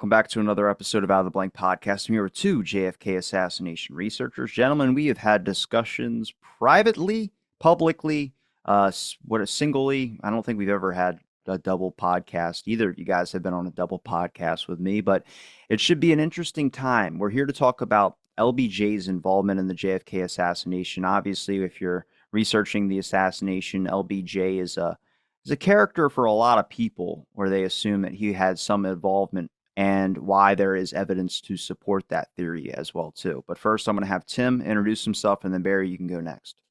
welcome back to another episode of Out of the Blank Podcast. I'm here with two JFK assassination researchers. Gentlemen, we have had discussions privately, publicly, singly. I don't think we've ever had a double podcast. Either of you guys have been on a double podcast with me, but it should be an interesting time. We're here to talk about LBJ's involvement in the JFK assassination. Obviously, if you're researching the assassination, LBJ is a character for a lot of people where they assume that he had some involvement and why there is evidence to support that theory as well, too. But first, I'm going to have Tim introduce himself, and then Barry, you can go next.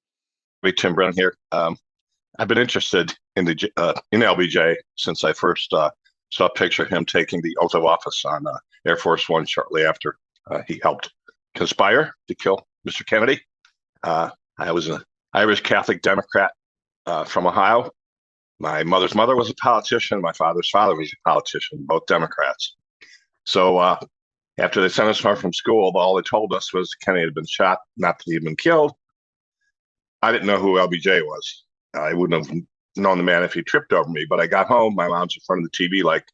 Hey, Tim Brennan here. I've been interested in LBJ since I first saw a picture of him taking the oath of office on Air Force One shortly after he helped conspire to kill Mr. Kennedy. I was an Irish Catholic Democrat from Ohio. My mother's mother was a politician. My father's father was a politician, both Democrats. So after they sent us home from school, all they told us was Kennedy had been shot, not that he had been killed. I didn't know who LBJ was. I wouldn't have known the man if he tripped over me. But I got home. My mom's in front of the TV like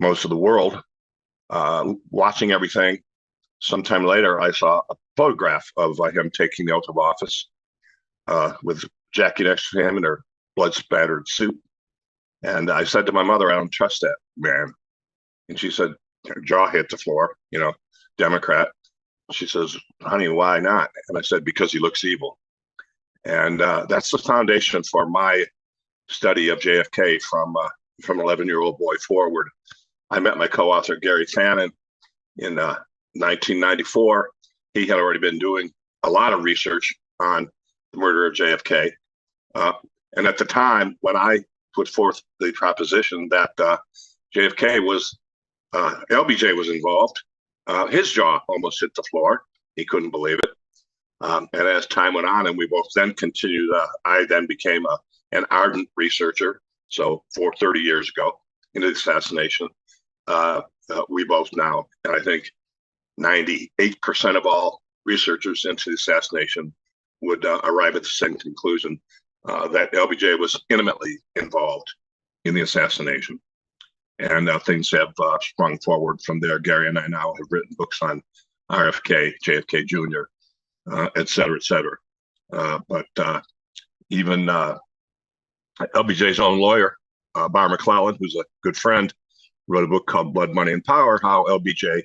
most of the world, watching everything. Sometime later, I saw a photograph of him taking the oath of office with Jackie next to him in her blood-spattered suit. And I said to my mother, I don't trust that man. And she said, her jaw hit the floor, Democrat. She says, honey, why not? And I said, because he looks evil. And that's the foundation for my study of JFK from 11-year-old boy forward. I met my co-author, Gary Fannin, in 1994. He had already been doing a lot of research on the murder of JFK. And at the time, when I put forth the proposition that LBJ was involved, his jaw almost hit the floor. He couldn't believe it. And as time went on, and we both then continued, I then became an ardent researcher. So 30 years ago, into the assassination, we both now, and I think 98% of all researchers into the assassination would arrive at the same conclusion. That LBJ was intimately involved in the assassination. And things have sprung forward from there. Gary and I now have written books on RFK, JFK Jr., et cetera, et cetera. But even LBJ's own lawyer, Bar McClellan, who's a good friend, wrote a book called Blood, Money, and Power, how LBJ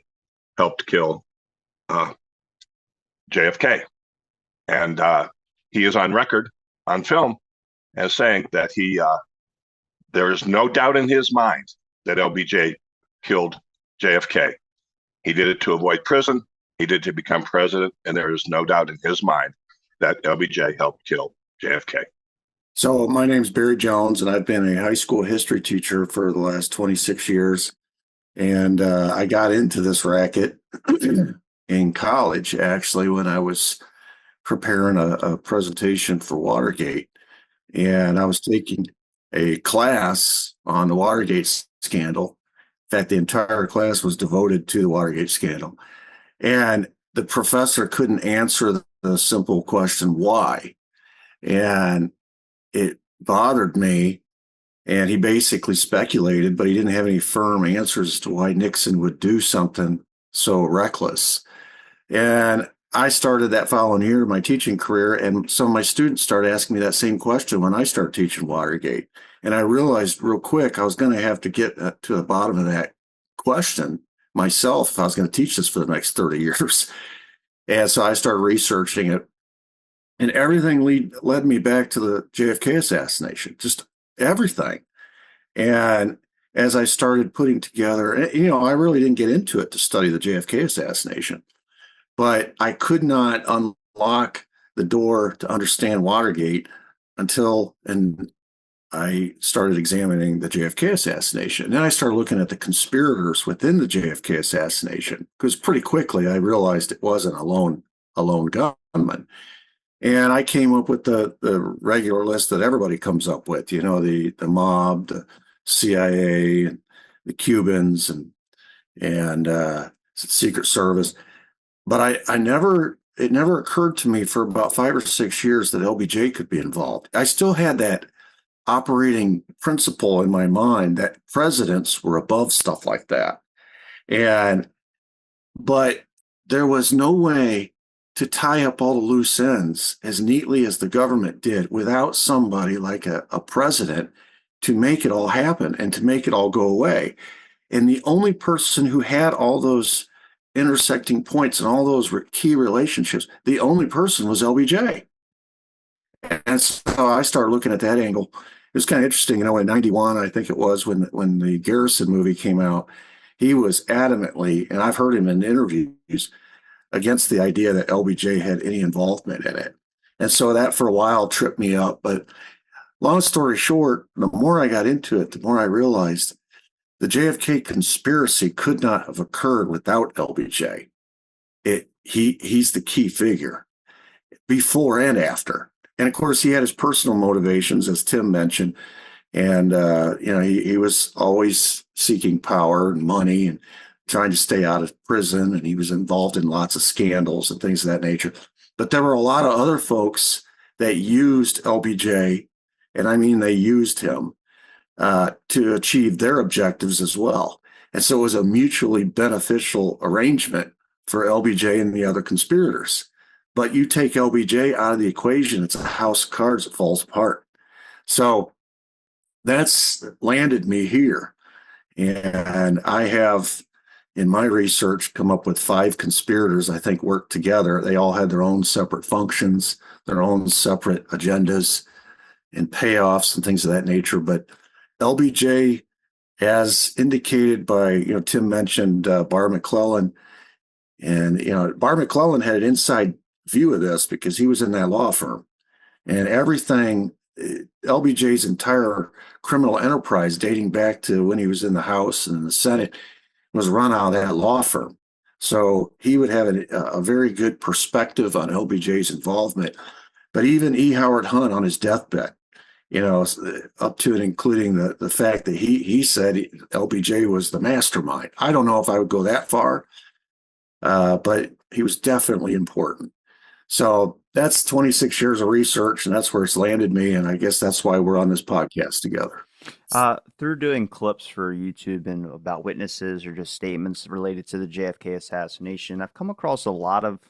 helped kill JFK. And he is on record on film as saying that there is no doubt in his mind that LBJ killed JFK. He did it to avoid prison. He did it to become president. And there is no doubt in his mind that LBJ helped kill JFK. So my name's Barry Jones, and I've been a high school history teacher for the last 26 years. And I got into this racket in college, actually, when I was preparing a presentation for Watergate. And I was taking a class on the Watergate scandal. In fact, the entire class was devoted to the Watergate scandal. And the professor couldn't answer the simple question, why? And it bothered me. And he basically speculated, but he didn't have any firm answers as to why Nixon would do something so reckless. And I started that following year, my teaching career, and some of my students started asking me that same question when I started teaching Watergate. And I realized real quick I was going to have to get to the bottom of that question myself if I was going to teach this for the next 30 years. And so I started researching it. And everything led me back to the JFK assassination, just everything. And as I started putting together, I really didn't get into it to study the JFK assassination. But I could not unlock the door to understand Watergate until I started examining the JFK assassination. And then I started looking at the conspirators within the JFK assassination, because pretty quickly I realized it wasn't a lone gunman. And I came up with the regular list that everybody comes up with, the mob, the CIA, and the Cubans, and Secret Service. But it never occurred to me for about 5 or 6 years that LBJ could be involved. I still had that operating principle in my mind that presidents were above stuff like that. And but there was no way to tie up all the loose ends as neatly as the government did without somebody like a president to make it all happen and to make it all go away. And the only person who had all those intersecting points and all those key relationships, the only person was LBJ. And so I started looking at that angle. It was kind of interesting, in '91, I think it was when the Garrison movie came out, he was adamantly, and I've heard him in interviews, against the idea that LBJ had any involvement in it. And so that for a while tripped me up. But long story short, the more I got into it, the more I realized the JFK conspiracy could not have occurred without LBJ. He's the key figure before and after. And of course, he had his personal motivations, as Tim mentioned. And, he was always seeking power and money and trying to stay out of prison. And he was involved in lots of scandals and things of that nature. But there were a lot of other folks that used LBJ, and I mean, they used him to achieve their objectives as well. And so it was a mutually beneficial arrangement for LBJ and the other conspirators. But you take LBJ out of the equation, it's a house of cards that falls apart. So that's landed me here. And I have, in my research, come up with 5 conspirators I think worked together. They all had their own separate functions, their own separate agendas and payoffs and things of that nature. But LBJ, as indicated by, Tim mentioned Bar McClellan. And, Bar McClellan had an inside view of this because he was in that law firm. And everything, LBJ's entire criminal enterprise dating back to when he was in the House and the Senate was run out of that law firm. So he would have a very good perspective on LBJ's involvement. But even E. Howard Hunt on his deathbed, up to and including the fact that he said LBJ was the mastermind. I don't know if I would go that far, but he was definitely important. So that's 26 years of research, and that's where it's landed me. And I guess that's why we're on this podcast together. Through doing clips for YouTube and about witnesses or just statements related to the JFK assassination, I've come across a lot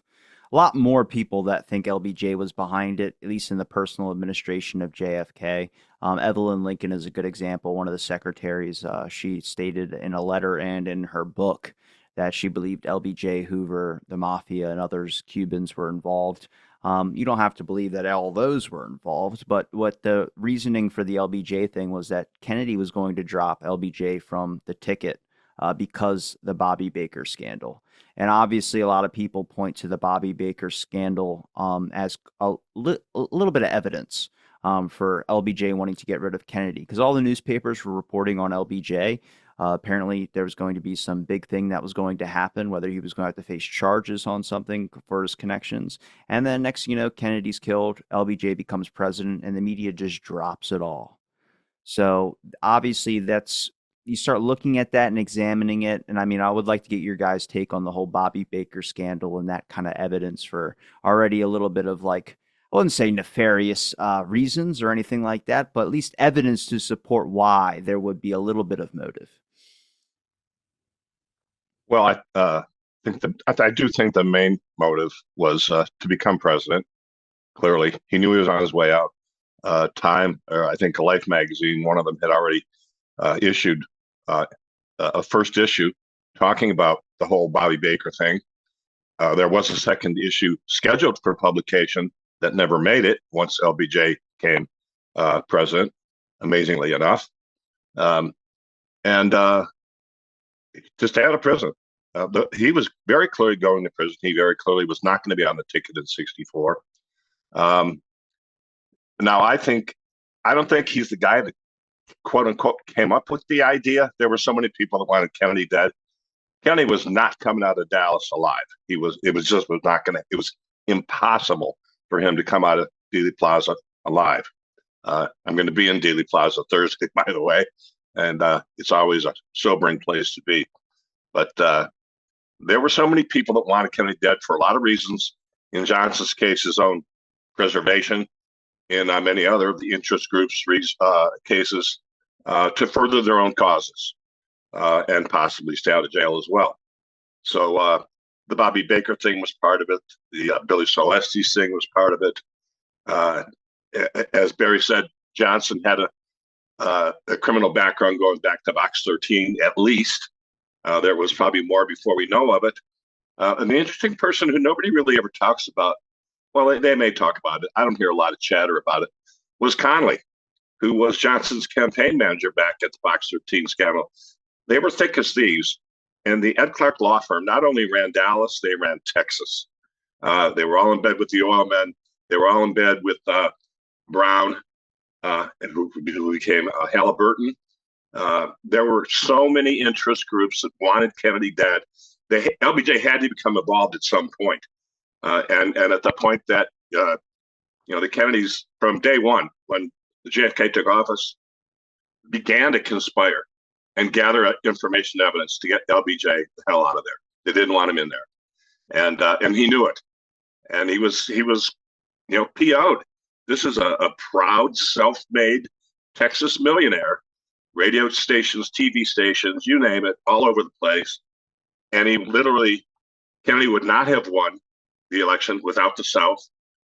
more people that think LBJ was behind it, at least in the personal administration of JFK. Evelyn Lincoln is a good example. One of the secretaries, she stated in a letter and in her book that she believed LBJ, Hoover, the mafia, and others, Cubans, were involved. You don't have to believe that all those were involved, but what the reasoning for the LBJ thing was that Kennedy was going to drop LBJ from the ticket because the Bobby Baker scandal. And obviously, a lot of people point to the Bobby Baker scandal as a little bit of evidence for LBJ wanting to get rid of Kennedy, because all the newspapers were reporting on LBJ. Apparently, there was going to be some big thing that was going to happen, whether he was going to have to face charges on something for his connections. And then next, Kennedy's killed, LBJ becomes president, and the media just drops it all. So obviously, you start looking at that and examining it. And I mean, I would like to get your guys' take on the whole Bobby Baker scandal and that kind of evidence for already a little bit of, like, I wouldn't say nefarious reasons or anything like that, but at least evidence to support why there would be a little bit of motive. Well, I do think the main motive was to become president. Clearly, he knew he was on his way out. Time, or I think Life magazine, one of them had already issued a first issue talking about the whole Bobby Baker thing. There was a second issue scheduled for publication that never made it once LBJ became president, amazingly enough. And to stay out of prison. He was very clearly going to prison. He very clearly was not going to be on the ticket in '64. Now, I don't think he's the guy that, quote unquote, came up with the idea. There were so many people that wanted Kennedy dead. Kennedy was not coming out of Dallas alive. It was not going to, it was impossible for him to come out of Dealey Plaza alive. I'm going to be in Dealey Plaza Thursday, by the way, and it's always a sobering place to be. But there were so many people that wanted Kennedy dead for a lot of reasons. In Johnson's case, his own preservation, and many other of the interest groups' cases to further their own causes and possibly stay out of jail as well. So the Bobby Baker thing was part of it. The Billy Celestes thing was part of it. Uh, as Barry said, Johnson had a criminal background going back to Box 13 at least. There was probably more before we know of it. And the interesting person who nobody really ever talks about, well, they may talk about it. I don't hear a lot of chatter about it, was Conley, who was Johnson's campaign manager back at the Box 13 scandal. They were thick as thieves. And the Ed Clark law firm not only ran Dallas, they ran Texas. They were all in bed with the oil men. They were all in bed with Brown, and who became Halliburton. There were so many interest groups that wanted Kennedy dead. LBJ had to become involved at some point. And at the point that, the Kennedys, from day one, when the JFK took office, began to conspire and gather information and evidence to get LBJ the hell out of there. They didn't want him in there. And he knew it. And he was PO'd. This is a proud, self-made Texas millionaire, radio stations, TV stations, you name it, all over the place. And Kennedy would not have won the election without the South.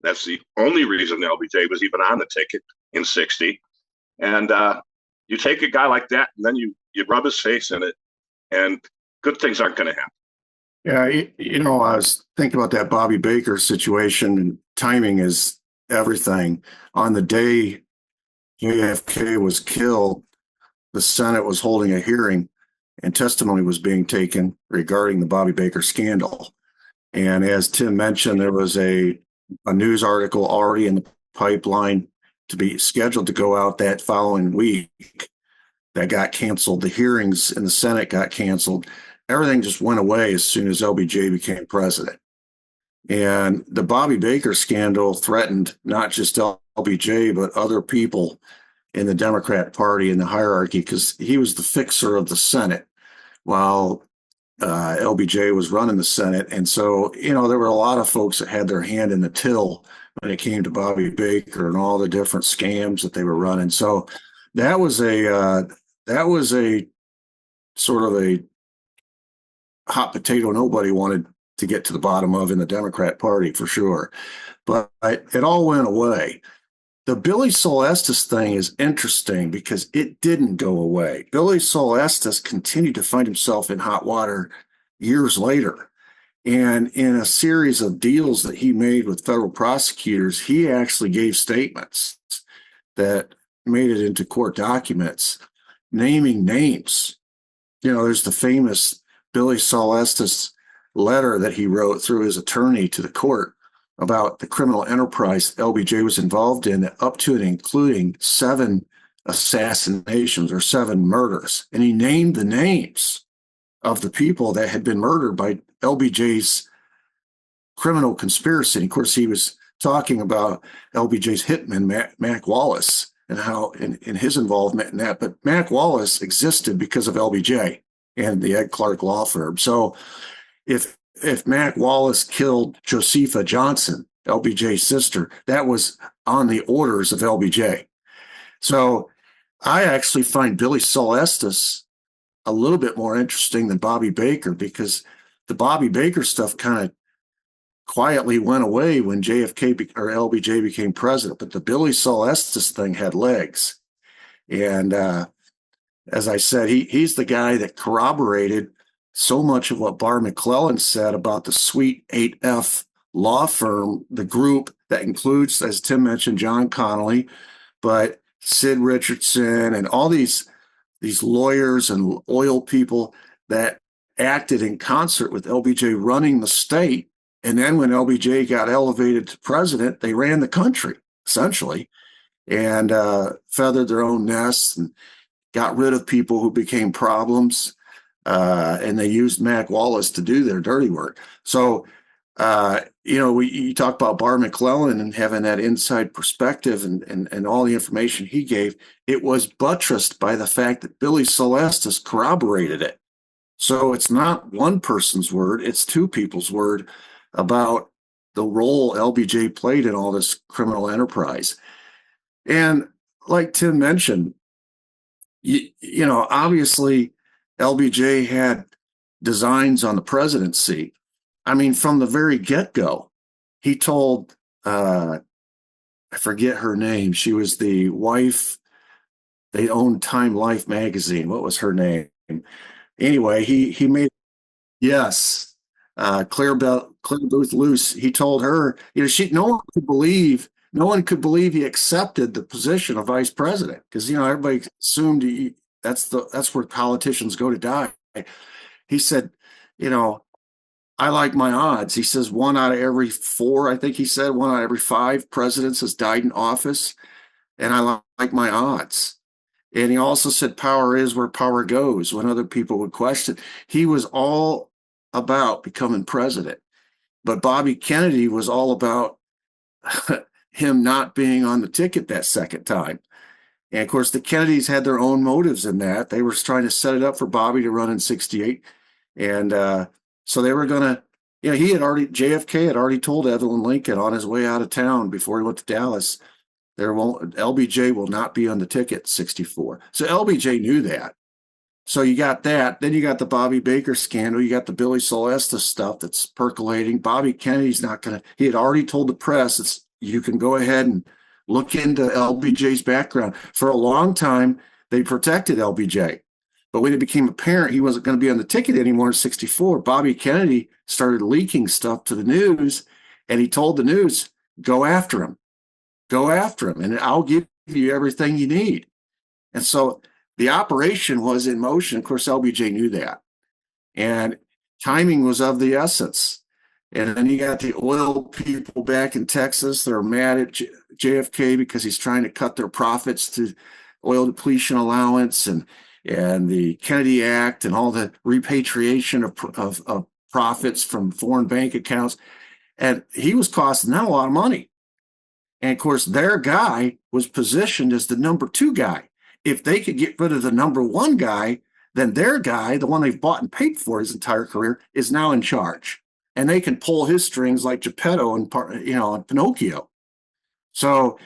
That's the only reason LBJ was even on the ticket in 60. And you take a guy like that, and then you rub his face in it, and good things aren't going to happen. Yeah, I was thinking about that Bobby Baker situation, and timing is everything. On the day JFK was killed, the Senate was holding a hearing and testimony was being taken regarding the Bobby Baker scandal. And as Tim mentioned, there was a news article already in the pipeline to be scheduled to go out that following week that got canceled. The hearings in the Senate got canceled. Everything just went away as soon as LBJ became president. And the Bobby Baker scandal threatened not just LBJ, but other people in the Democrat Party in the hierarchy, because he was the fixer of the Senate while LBJ was running the Senate. And so, there were a lot of folks that had their hand in the till when it came to Bobby Baker and all the different scams that they were running. So that was a sort of a hot potato nobody wanted to get to the bottom of in the Democrat Party, for sure. But it all went away. The Billy Celestes thing is interesting because it didn't go away. Billy Celestes continued to find himself in hot water years later. And in a series of deals that he made with federal prosecutors, he actually gave statements that made it into court documents, naming names. There's the famous Billy Celestes letter that he wrote through his attorney to the court about the criminal enterprise LBJ was involved in, up to and including 7 assassinations or 7 murders. And he named the names of the people that had been murdered by LBJ's criminal conspiracy. And of course, he was talking about LBJ's hitman, Mac Wallace, and how in his involvement in that. But Mac Wallace existed because of LBJ and the Ed Clark law firm. So if Mac Wallace killed Josepha Johnson, LBJ's sister, that was on the orders of LBJ. So I actually find Billy Celestes a little bit more interesting than Bobby Baker, because the Bobby Baker stuff kind of quietly went away when JFK or LBJ became president. But the Billy Celestes thing had legs. And as I said, he's the guy that corroborated so much of what Barr McClellan said about the Suite 8F law firm, the group that includes, as Tim mentioned, John Connolly, but Sid Richardson and all these lawyers and oil people that acted in concert with LBJ running the state. And then when LBJ got elevated to president, they ran the country, essentially, and feathered their own nests and got rid of people who became problems. And they used Mac Wallace to do their dirty work. So, you talk about Barr McClellan and having that inside perspective and all the information he gave. It was buttressed by the fact that Billy Celestes corroborated it. So it's not one person's word, it's 2 people's word about the role LBJ played in all this criminal enterprise. And like Tim mentioned, obviously LBJ had designs on the presidency. I mean, from the very get-go, he told I forget her name. She was the wife. They owned Time Life magazine. What was her name? Anyway, he made yes, Claire Booth Luce. He told her, she no one could believe he accepted the position of vice president because everybody assumed that's where politicians go to die. He said, you know, I like my odds. He says one out of every four, I think he said, one out of every five presidents has died in office, and I like my odds. And he also said power is where power goes when other people would question. He was all about becoming president. But Bobby Kennedy was all about him not being on the ticket that second time. And of course, the Kennedys had their own motives in that. They were trying to set it up for Bobby to run in 68. And so they were going to, JFK had already told Evelyn Lincoln on his way out of town before he went to Dallas, LBJ will not be on the ticket 64. So LBJ knew that. So you got that. Then you got the Bobby Baker scandal. You got the Billy Solesta stuff that's percolating. Bobby Kennedy's not going to, he had already told the press, you can go ahead and look into LBJ's background. For a long time, they protected LBJ. But when it became apparent he wasn't going to be on the ticket anymore in 64, Bobby Kennedy started leaking stuff to the news, and he told the news, go after him. Go after him, and I'll give you everything you need. And so the operation was in motion. Of course, LBJ knew that. And timing was of the essence. And then you got the oil people back in Texas. They're mad at JFK because he's trying to cut their profits to oil depletion allowance and the Kennedy Act and all the repatriation of profits from foreign bank accounts. And he was costing them a lot of money. And of course, their guy was positioned as the number two guy. If they could get rid of the number one guy, then their guy, the one they've bought and paid for his entire career, is now in charge. And they can pull his strings like Geppetto and Pinocchio. So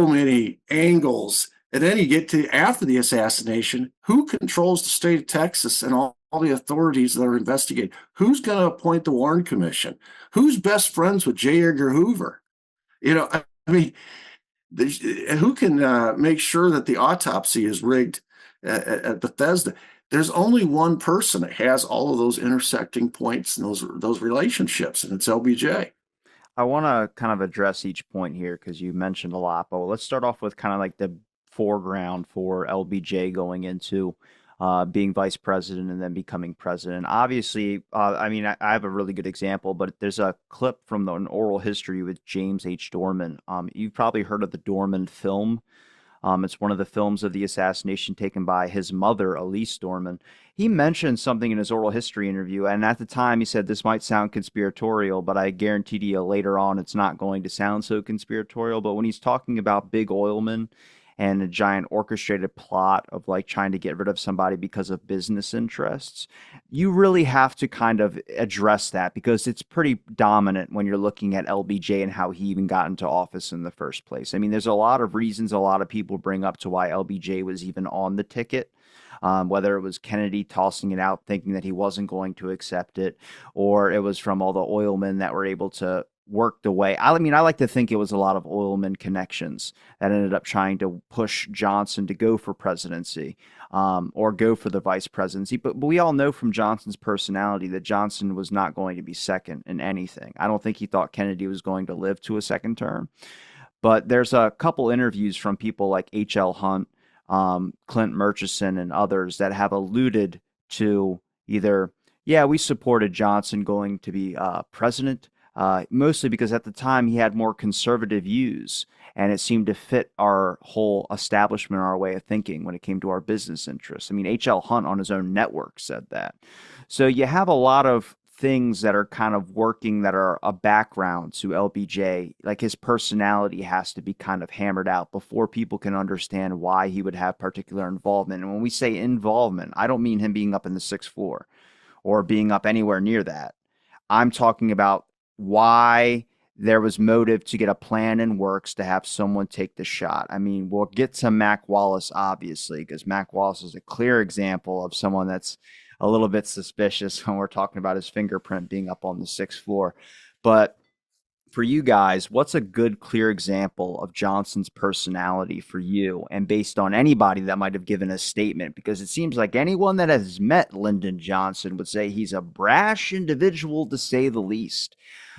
many angles. And then you get to after the assassination, who controls the state of Texas and all the authorities that are investigating? Who's going to appoint the Warren Commission? Who's best friends with J. Edgar Hoover? I mean, who can make sure that the autopsy is rigged at Bethesda? There's only one person that has all of those intersecting points and those relationships, and it's LBJ. I want to kind of address each point here because you mentioned a lot, but let's start off with kind of like the foreground for LBJ going into being vice president and then becoming president. Obviously, I mean, I have a really good example, but there's a clip from an oral history with James H. Dorman. You've probably heard of the Dorman film. It's one of the films of the assassination taken by his mother, Elise Dorman. He mentioned something in his oral history interview, and at the time he said, this might sound conspiratorial, but I guarantee you later on it's not going to sound so conspiratorial. But when he's talking about big oilmen and a giant orchestrated plot of like trying to get rid of somebody because of business interests, you really have to kind of address that because it's pretty dominant when you're looking at LBJ and how he even got into office in the first place. I mean, there's a lot of reasons a lot of people bring up to why LBJ was even on the ticket. Whether it was Kennedy tossing it out, thinking that he wasn't going to accept it, or it was from all the oilmen that were able to work the way. I mean, I like to think it was a lot of oilman connections that ended up trying to push Johnson to go for presidency or go for the vice presidency. But we all know from Johnson's personality that Johnson was not going to be second in anything. I don't think he thought Kennedy was going to live to a second term. But there's a couple interviews from people like H.L. Hunt, Clint Murchison, and others that have alluded to either, yeah, we supported Johnson going to be president, mostly because at the time he had more conservative views and it seemed to fit our whole establishment, our way of thinking when it came to our business interests. I mean, H.L. Hunt on his own network said that. So you have a lot of things that are kind of working that are a background to LBJ. Like his personality has to be kind of hammered out before people can understand why he would have particular involvement. And when we say involvement, I don't mean him being up in the sixth floor or being up anywhere near that. I'm talking about why there was motive to get a plan in works to have someone take the shot. I mean, we'll get to Mac Wallace, obviously, because Mac Wallace is a clear example of someone that's a little bit suspicious when we're talking about his fingerprint being up on the sixth floor. But for you guys, what's a good, clear example of Johnson's personality for you and based on anybody that might have given a statement? Because it seems like anyone that has met Lyndon Johnson would say he's a brash individual, to say the least.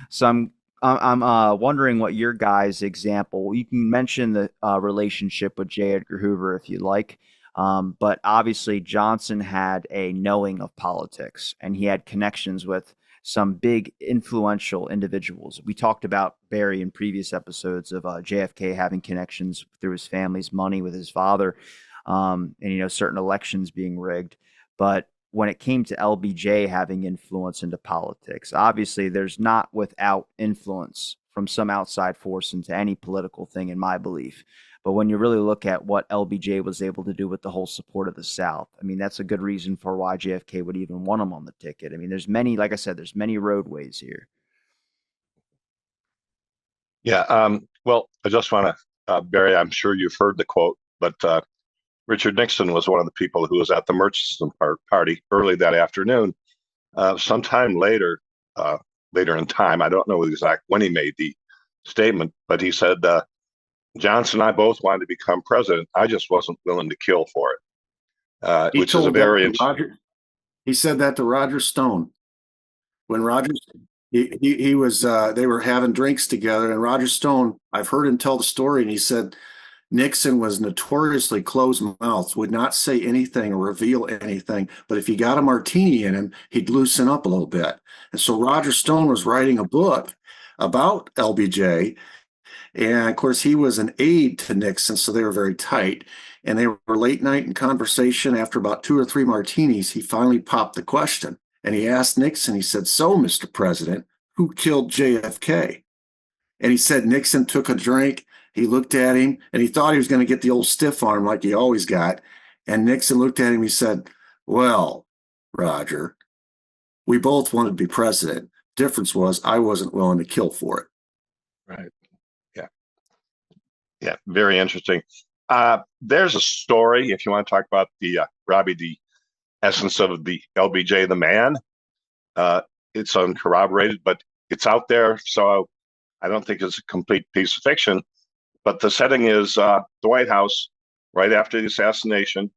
So I'm wondering what your guys' example. You can mention the relationship with J. Edgar Hoover if you like, but obviously Johnson had a knowing of politics, and he had connections with some big influential individuals. We talked about Barry in previous episodes of JFK having connections through his family's money with his father, and certain elections being rigged. But when it came to LBJ having influence into politics, obviously there's not without influence from some outside force into any political thing, in my belief. But when you really look at what LBJ was able to do with the whole support of the South, I mean, that's a good reason for why JFK would even want him on the ticket. I mean, there's many, like I said, there's many roadways here. Yeah. Well, I just want to, Barry, I'm sure you've heard the quote, but Richard Nixon was one of the people who was at the Murchison party early that afternoon. Sometime later, later in time, I don't know exactly when he made the statement, but he said, Johnson and I both wanted to become president. I just wasn't willing to kill for it, He which is a told that very to Roger. He said that to Roger Stone when Rogers he was they were having drinks together, and Roger Stone, I've heard him tell the story, and he said Nixon was notoriously closed-mouthed, would not say anything or reveal anything, but if you got a martini in him, he'd loosen up a little bit. And so Roger Stone was writing a book about LBJ. And of course, he was an aide to Nixon, so they were very tight. And they were late night in conversation. After about two or three martinis, he finally popped the question. And he asked Nixon, he said, "So, Mr. President, who killed JFK?" And he said Nixon took a drink. He looked at him and he thought he was going to get the old stiff arm like he always got. And Nixon looked at him. He said, "Well, Roger, we both wanted to be president. Difference was I wasn't willing to kill for it." right. Yeah. Yeah. Very interesting. There's a story, if you want to talk about the Robbie, the essence of the LBJ, the man. Uh, it's uncorroborated, but it's out there. So I don't think it's a complete piece of fiction. But the setting is the White House right after the assassination.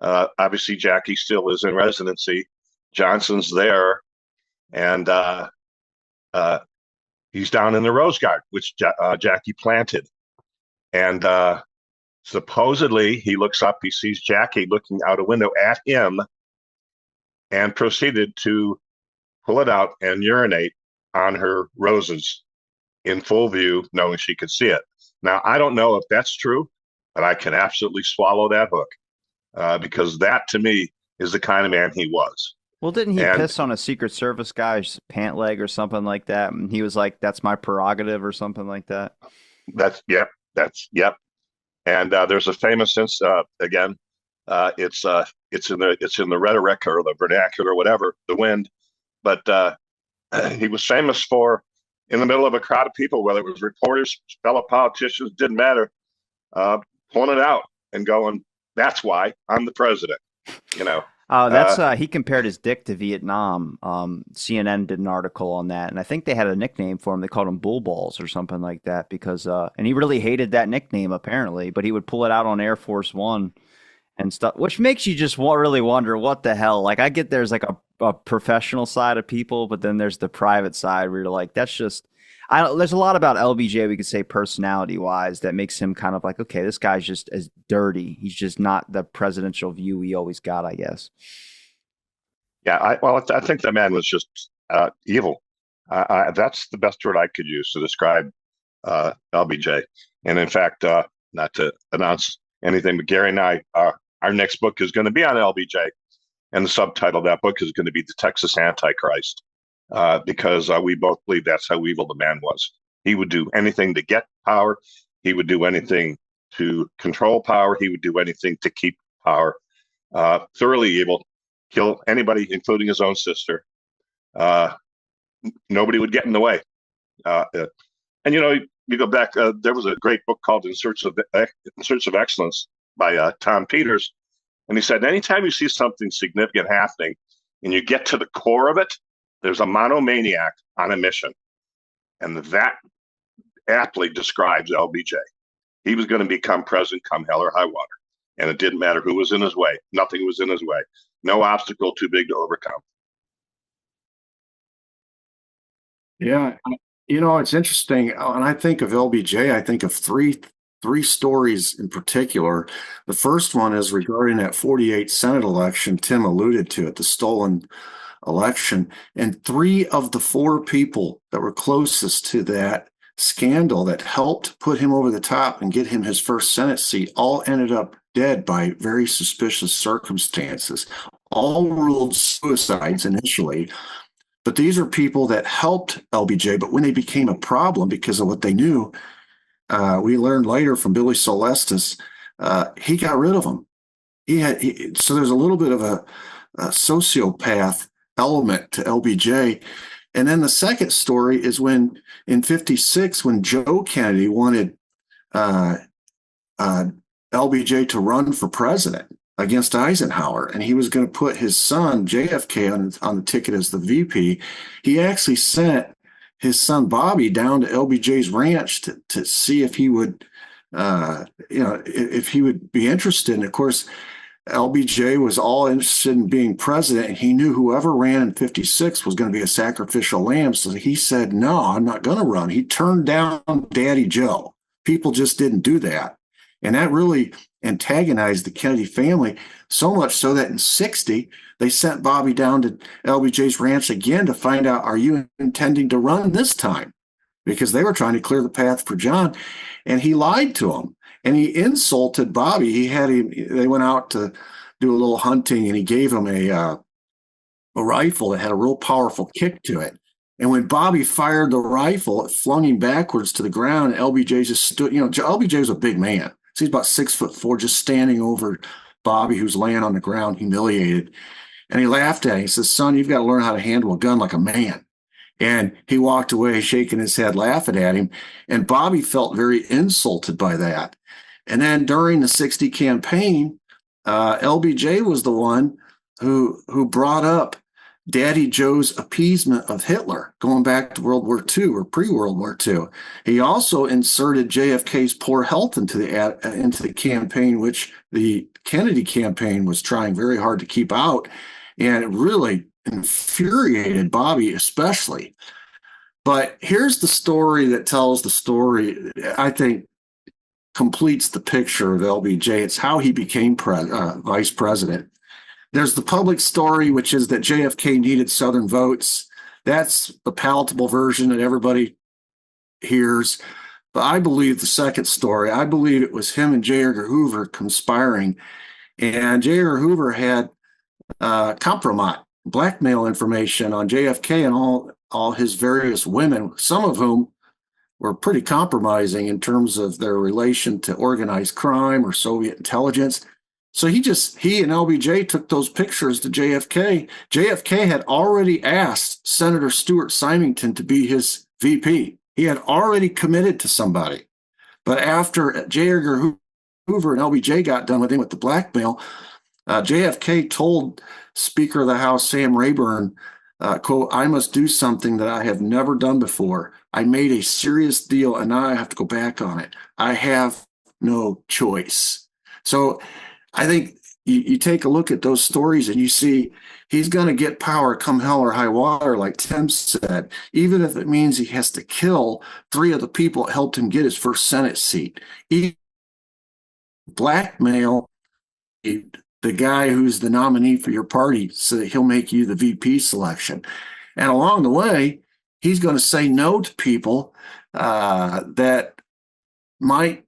Obviously, Jackie still is in residency. Johnson's there, and he's down in the Rose Garden, which Jackie planted. And supposedly, he looks up, he sees Jackie looking out a window at him, and proceeded to pull it out and urinate on her roses in full view, knowing she could see it. Now, I don't know if that's true, but I can absolutely swallow that hook because that, to me, is the kind of man he was. Well, didn't he And piss on a Secret Service guy's pant leg or something like that? And he was like, "That's my prerogative" or something like that. yep. And there's a famous sense again. It's in the rhetoric or the vernacular, or whatever, the wind. But he was famous for, in the middle of a crowd of people, whether it was reporters, fellow politicians, didn't matter, pulling it out and going, "That's why I'm the president." You know. That's he compared his dick to Vietnam. CNN did an article on that, and I think they had a nickname for him. They called him Bull Balls or something like that because, and he really hated that nickname apparently. But he would pull it out on Air Force One and stuff, which makes you just really wonder what the hell. Like I get there's like a professional side of people, but then there's the private side where you're like, that's just. There's a lot about LBJ we could say personality wise that makes him kind of like, okay, this guy's just as dirty. He's just not the presidential view he always got, I guess. Yeah, I think the man was just evil. That's the best word I could use to describe LBJ. And in fact, not to announce anything, but Gary and I, our next book is going to be on LBJ, and the subtitle of that book is going to be "The Texas Antichrist." Because we both believe that's how evil the man was. He would do anything to get power. He would do anything to control power. He would do anything to keep power. Thoroughly evil, kill anybody, including his own sister. Nobody would get in the way. And you go back. There was a great book called "In Search of Excellence" by Tom Peters, and he said, anytime you see something significant happening, and you get to the core of it, there's a monomaniac on a mission. And that aptly describes LBJ. He was going to become president come hell or high water. And it didn't matter who was in his way. Nothing was in his way. No obstacle too big to overcome. Yeah, it's interesting. When I think of LBJ, I think of three stories in particular. The first one is regarding that 48 Senate election. Tim alluded to it, the stolen election. And three of the four people that were closest to that scandal that helped put him over the top and get him his first Senate seat all ended up dead by very suspicious circumstances. All ruled suicides initially. But these are people that helped LBJ, but when they became a problem because of what they knew, we learned later from Billy Celestis, he got rid of them. So there's a little bit of a sociopath element to LBJ. And then the second story is when in 56, when Joe Kennedy wanted LBJ to run for president against Eisenhower, and he was going to put his son JFK on the ticket as the VP. He actually sent his son Bobby down to LBJ's ranch to see if he would, if he would be interested. And of course, LBJ was all interested in being president, and he knew whoever ran in 56 was going to be a sacrificial lamb. So he said, "No, I'm not going to run." He turned down Daddy Joe. People just didn't do that. And that really antagonized the Kennedy family, so much so that in 60, they sent Bobby down to LBJ's ranch again to find out, are you intending to run this time? Because they were trying to clear the path for John. And he lied to him. And he insulted Bobby. They went out to do a little hunting, and he gave him a rifle that had a real powerful kick to it. And when Bobby fired the rifle, it flung him backwards to the ground. LBJ just stood, LBJ was a big man. So he's about 6'4", just standing over Bobby, who's laying on the ground, humiliated. And he laughed at him. He says, "Son, you've got to learn how to handle a gun like a man." And he walked away shaking his head, laughing at him. And Bobby felt very insulted by that. And then during the 60 campaign, LBJ was the one who brought up Daddy Joe's appeasement of Hitler, going back to World War II or pre-World War II. He also inserted JFK's poor health into the campaign, which the Kennedy campaign was trying very hard to keep out, and it really infuriated Bobby especially. But here's the story that tells the story, I think, completes the picture of LBJ. It's how he became vice president. There's the public story, which is that JFK needed Southern votes. That's the palatable version that everybody hears. But I believe the second story, I believe it was him and J. Edgar Hoover conspiring. And J. Edgar Hoover had compromise, blackmail information on JFK and all his various women, some of whom were pretty compromising in terms of their relation to organized crime or Soviet intelligence. So he and LBJ took those pictures to JFK. JFK had already asked Senator Stuart Symington to be his VP. He had already committed to somebody. But after J. Edgar Hoover and LBJ got done with him with the blackmail, JFK told Speaker of the House Sam Rayburn, quote, "I must do something that I have never done before. I made a serious deal, and now I have to go back on it. I have no choice." So I think you take a look at those stories and you see he's going to get power come hell or high water, like Tim said, even if it means he has to kill three of the people that helped him get his first Senate seat. He blackmail the guy who's the nominee for your party so that he'll make you the VP selection. And along the way, he's going to say no to people that might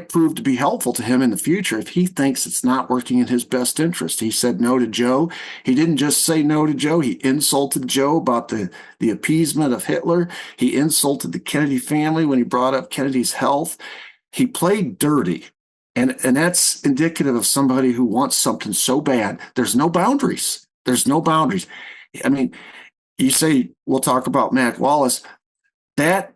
prove to be helpful to him in the future if he thinks it's not working in his best interest. He said no to Joe. He didn't just say no to Joe. He insulted Joe about the appeasement of Hitler. He insulted the Kennedy family when he brought up Kennedy's health. He played dirty. And that's indicative of somebody who wants something so bad. There's no boundaries. There's no boundaries. I mean, you say, we'll talk about Mac Wallace. That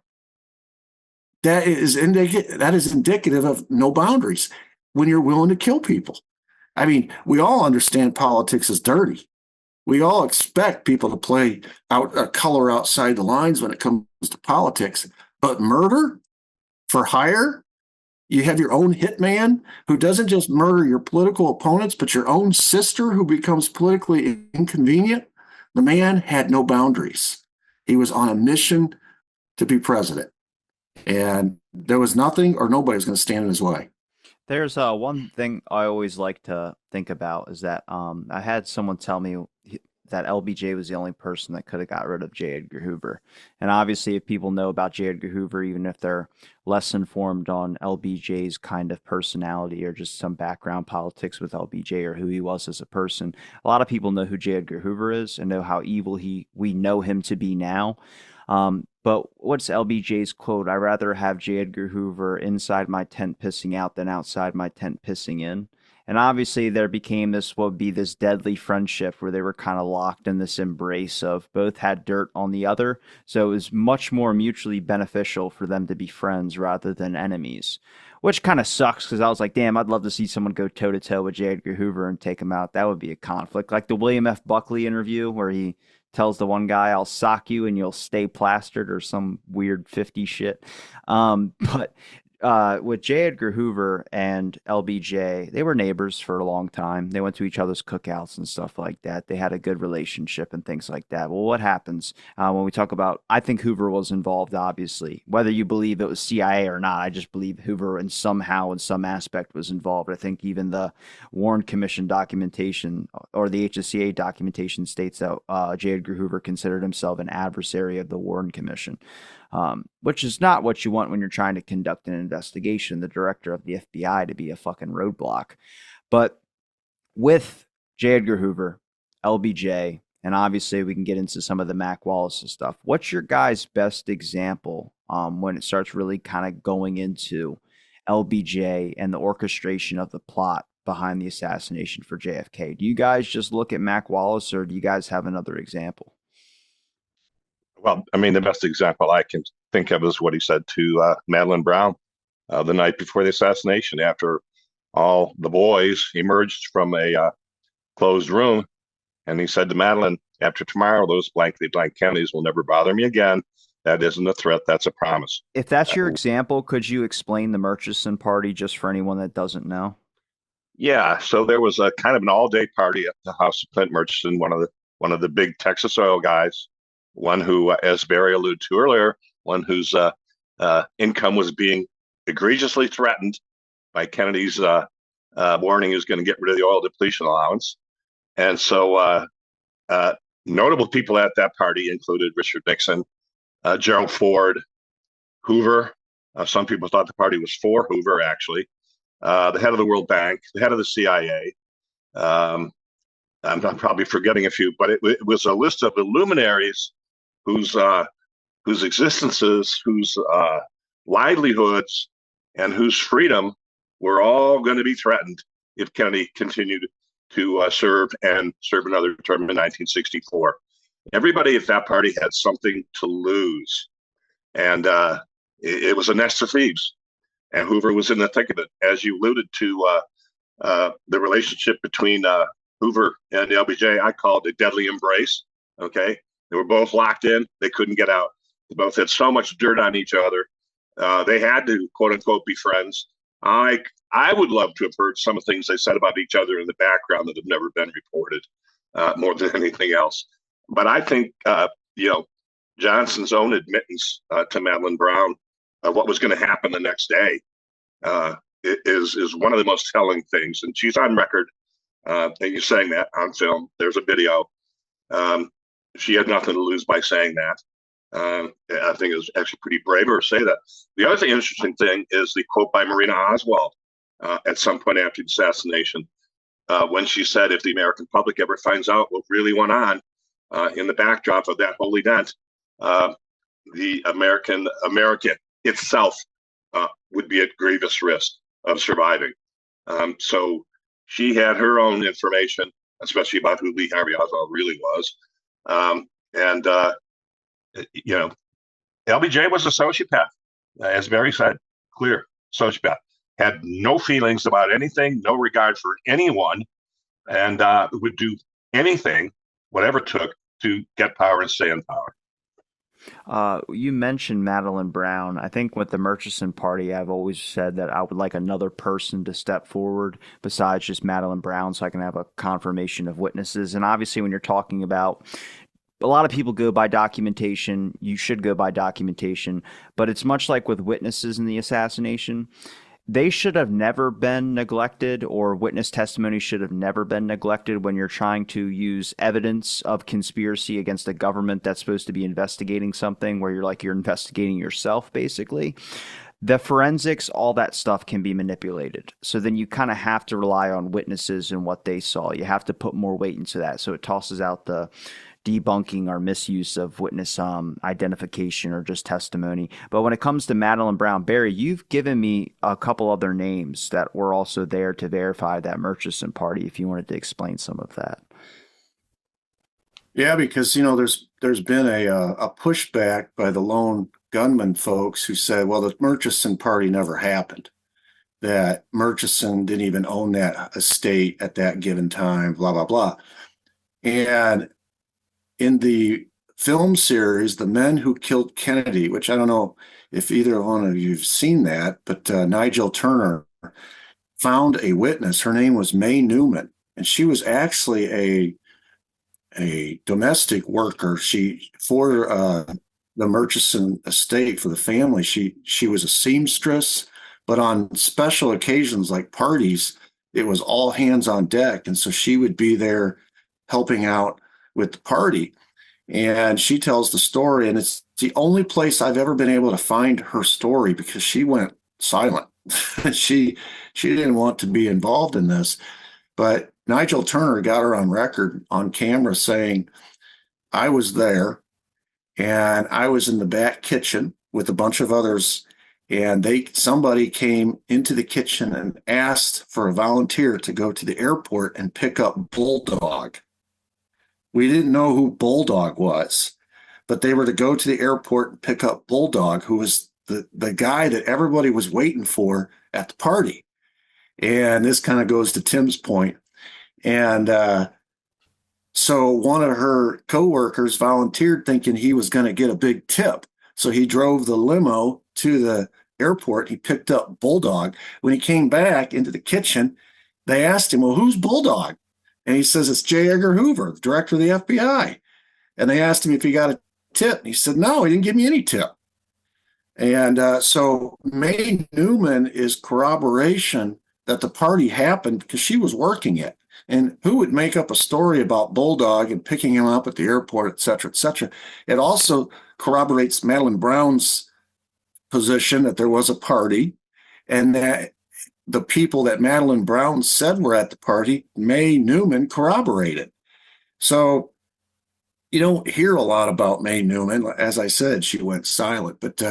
is indicative of no boundaries when you're willing to kill people. I mean, we all understand politics is dirty. We all expect people to play out a color outside the lines when it comes to politics. But murder for hire, you have your own hitman who doesn't just murder your political opponents, but your own sister who becomes politically inconvenient. The man had no boundaries. He was on a mission to be president, and there was nothing or nobody was going to stand in his way. There's one thing I always like to think about is that I had someone tell me that LBJ was the only person that could have got rid of J. Edgar Hoover. And obviously, if people know about J. Edgar Hoover, even if they're less informed on LBJ's kind of personality or just some background politics with LBJ or who he was as a person, a lot of people know who J. Edgar Hoover is and know how evil we know him to be now. But what's LBJ's quote? "I rather have J. Edgar Hoover inside my tent pissing out than outside my tent pissing in." And obviously, there became this, what would be this deadly friendship where they were kind of locked in this embrace of both had dirt on the other. So it was much more mutually beneficial for them to be friends rather than enemies, which kind of sucks because I was like, damn, I'd love to see someone go toe to toe with J. Edgar Hoover and take him out. That would be a conflict. Like the William F. Buckley interview where he tells the one guy, "I'll sock you and you'll stay plastered," or some weird 50 shit. But with J. Edgar Hoover and LBJ, they were neighbors for a long time. They went to each other's cookouts and stuff like that. They had a good relationship and things like that. Well, what happens when we talk about? I think Hoover was involved, obviously, whether you believe it was CIA or not. I just believe Hoover, in somehow, in some aspect, was involved. I think even the Warren Commission documentation or the HSCA documentation states that J. Edgar Hoover considered himself an adversary of the Warren Commission. Which is not what you want when you're trying to conduct an investigation, the director of the FBI to be a fucking roadblock. But with J. Edgar Hoover, LBJ, and obviously we can get into some of the Mac Wallace stuff. What's your guys' best example when it starts really kind of going into LBJ and the orchestration of the plot behind the assassination for JFK? Do you guys just look at Mac Wallace, or do you guys have another example? Well, I mean, the best example I can think of is what he said to Madeline Brown the night before the assassination, after all the boys emerged from a closed room. And he said to Madeline, "After tomorrow, those blankety blank Kennedys will never bother me again. That isn't a threat. That's a promise." If that's your example, could you explain the Murchison party just for anyone that doesn't know? Yeah, so there was a kind of an all-day party at the house of Clint Murchison, one of the big Texas oil guys, one who, as Barry alluded to earlier, one whose income was being egregiously threatened by Kennedy's warning he was going to get rid of the oil depletion allowance. And so notable people at that party included Richard Nixon, Gerald Ford, Hoover. Some people thought the party was for Hoover, actually. The head of the World Bank, the head of the CIA. I'm probably forgetting a few, but it was a list of the luminaries whose existences, whose livelihoods, and whose freedom were all going to be threatened if Kennedy continued to serve another term in 1964. Everybody at that party had something to lose, and it was a nest of thieves. And Hoover was in the thick of it. As you alluded to, the relationship between Hoover and LBJ, I call it a deadly embrace. Okay, they were both locked in; they couldn't get out. They both had so much dirt on each other. They had to, quote unquote, be friends. I would love to have heard some of the things they said about each other in the background that have never been reported, more than anything else. But I think Johnson's own admittance to Madeline Brown of what was going to happen the next day is one of the most telling things. And she's on record, and you're saying that on film. There's a video. She had nothing to lose by saying that. I think it was actually pretty brave of her to say that. The other interesting thing is the quote by Marina Oswald at some point after the assassination, when she said, "If the American public ever finds out what really went on in the backdrop of that whole event, the American itself would be at grievous risk of surviving." So she had her own information, especially about who Lee Harvey Oswald really was. And LBJ was a sociopath, as Barry said, clear sociopath. had no feelings about anything, no regard for anyone, and would do anything, whatever it took, to get power and stay in power. You mentioned Madeline Brown. I think with the Murchison Party, I've always said that I would like another person to step forward besides just Madeline Brown so I can have a confirmation of witnesses. And obviously, when you're talking about a lot of people go by documentation. You should go by documentation, but it's much like with witnesses in the assassination. They should have never been neglected, or witness testimony should have never been neglected when you're trying to use evidence of conspiracy against a government that's supposed to be investigating something where you're investigating yourself, basically. The forensics, all that stuff can be manipulated. So then you kind of have to rely on witnesses and what they saw. You have to put more weight into that. So it tosses out the debunking or misuse of witness identification or just testimony. But when it comes to Madeline Brown, Barry, you've given me a couple other names that were also there to verify that Murchison Party, if you wanted to explain some of that. Yeah, because there's been a pushback by the lone gunman folks who said, well, the Murchison Party never happened. That Murchison didn't even own that estate at that given time, blah, blah, blah. And in the film series, The Men Who Killed Kennedy, which I don't know if either one of you've seen that, but Nigel Turner found a witness. Her name was Mae Newman, and she was actually a domestic worker. She for the Murchison estate, for the family. She was a seamstress, but on special occasions like parties, it was all hands on deck, and so she would be there helping out with the party. And she tells the story, and it's the only place I've ever been able to find her story because she went silent. she didn't want to be involved in this. But Nigel Turner got her on record on camera saying, I was there and I was in the back kitchen with a bunch of others, and somebody came into the kitchen and asked for a volunteer to go to the airport and pick up Bulldog. We didn't know who Bulldog was, but they were to go to the airport and pick up Bulldog, who was the guy that everybody was waiting for at the party. And this kind of goes to Tim's point. And so one of her coworkers volunteered thinking he was going to get a big tip. So he drove the limo to the airport. He picked up Bulldog. When he came back into the kitchen, they asked him, well, who's Bulldog? And he says, it's J. Edgar Hoover, the director of the FBI. And they asked him if he got a tip. And he said, no, he didn't give me any tip. And so Mae Newman is corroboration that the party happened because she was working it. And who would make up a story about Bulldog and picking him up at the airport, et cetera, et cetera? It also corroborates Madeline Brown's position that there was a party, and that the people that Madeline Brown said were at the party, Mae Newman corroborated. So you don't hear a lot about Mae Newman. As I said, she went silent, but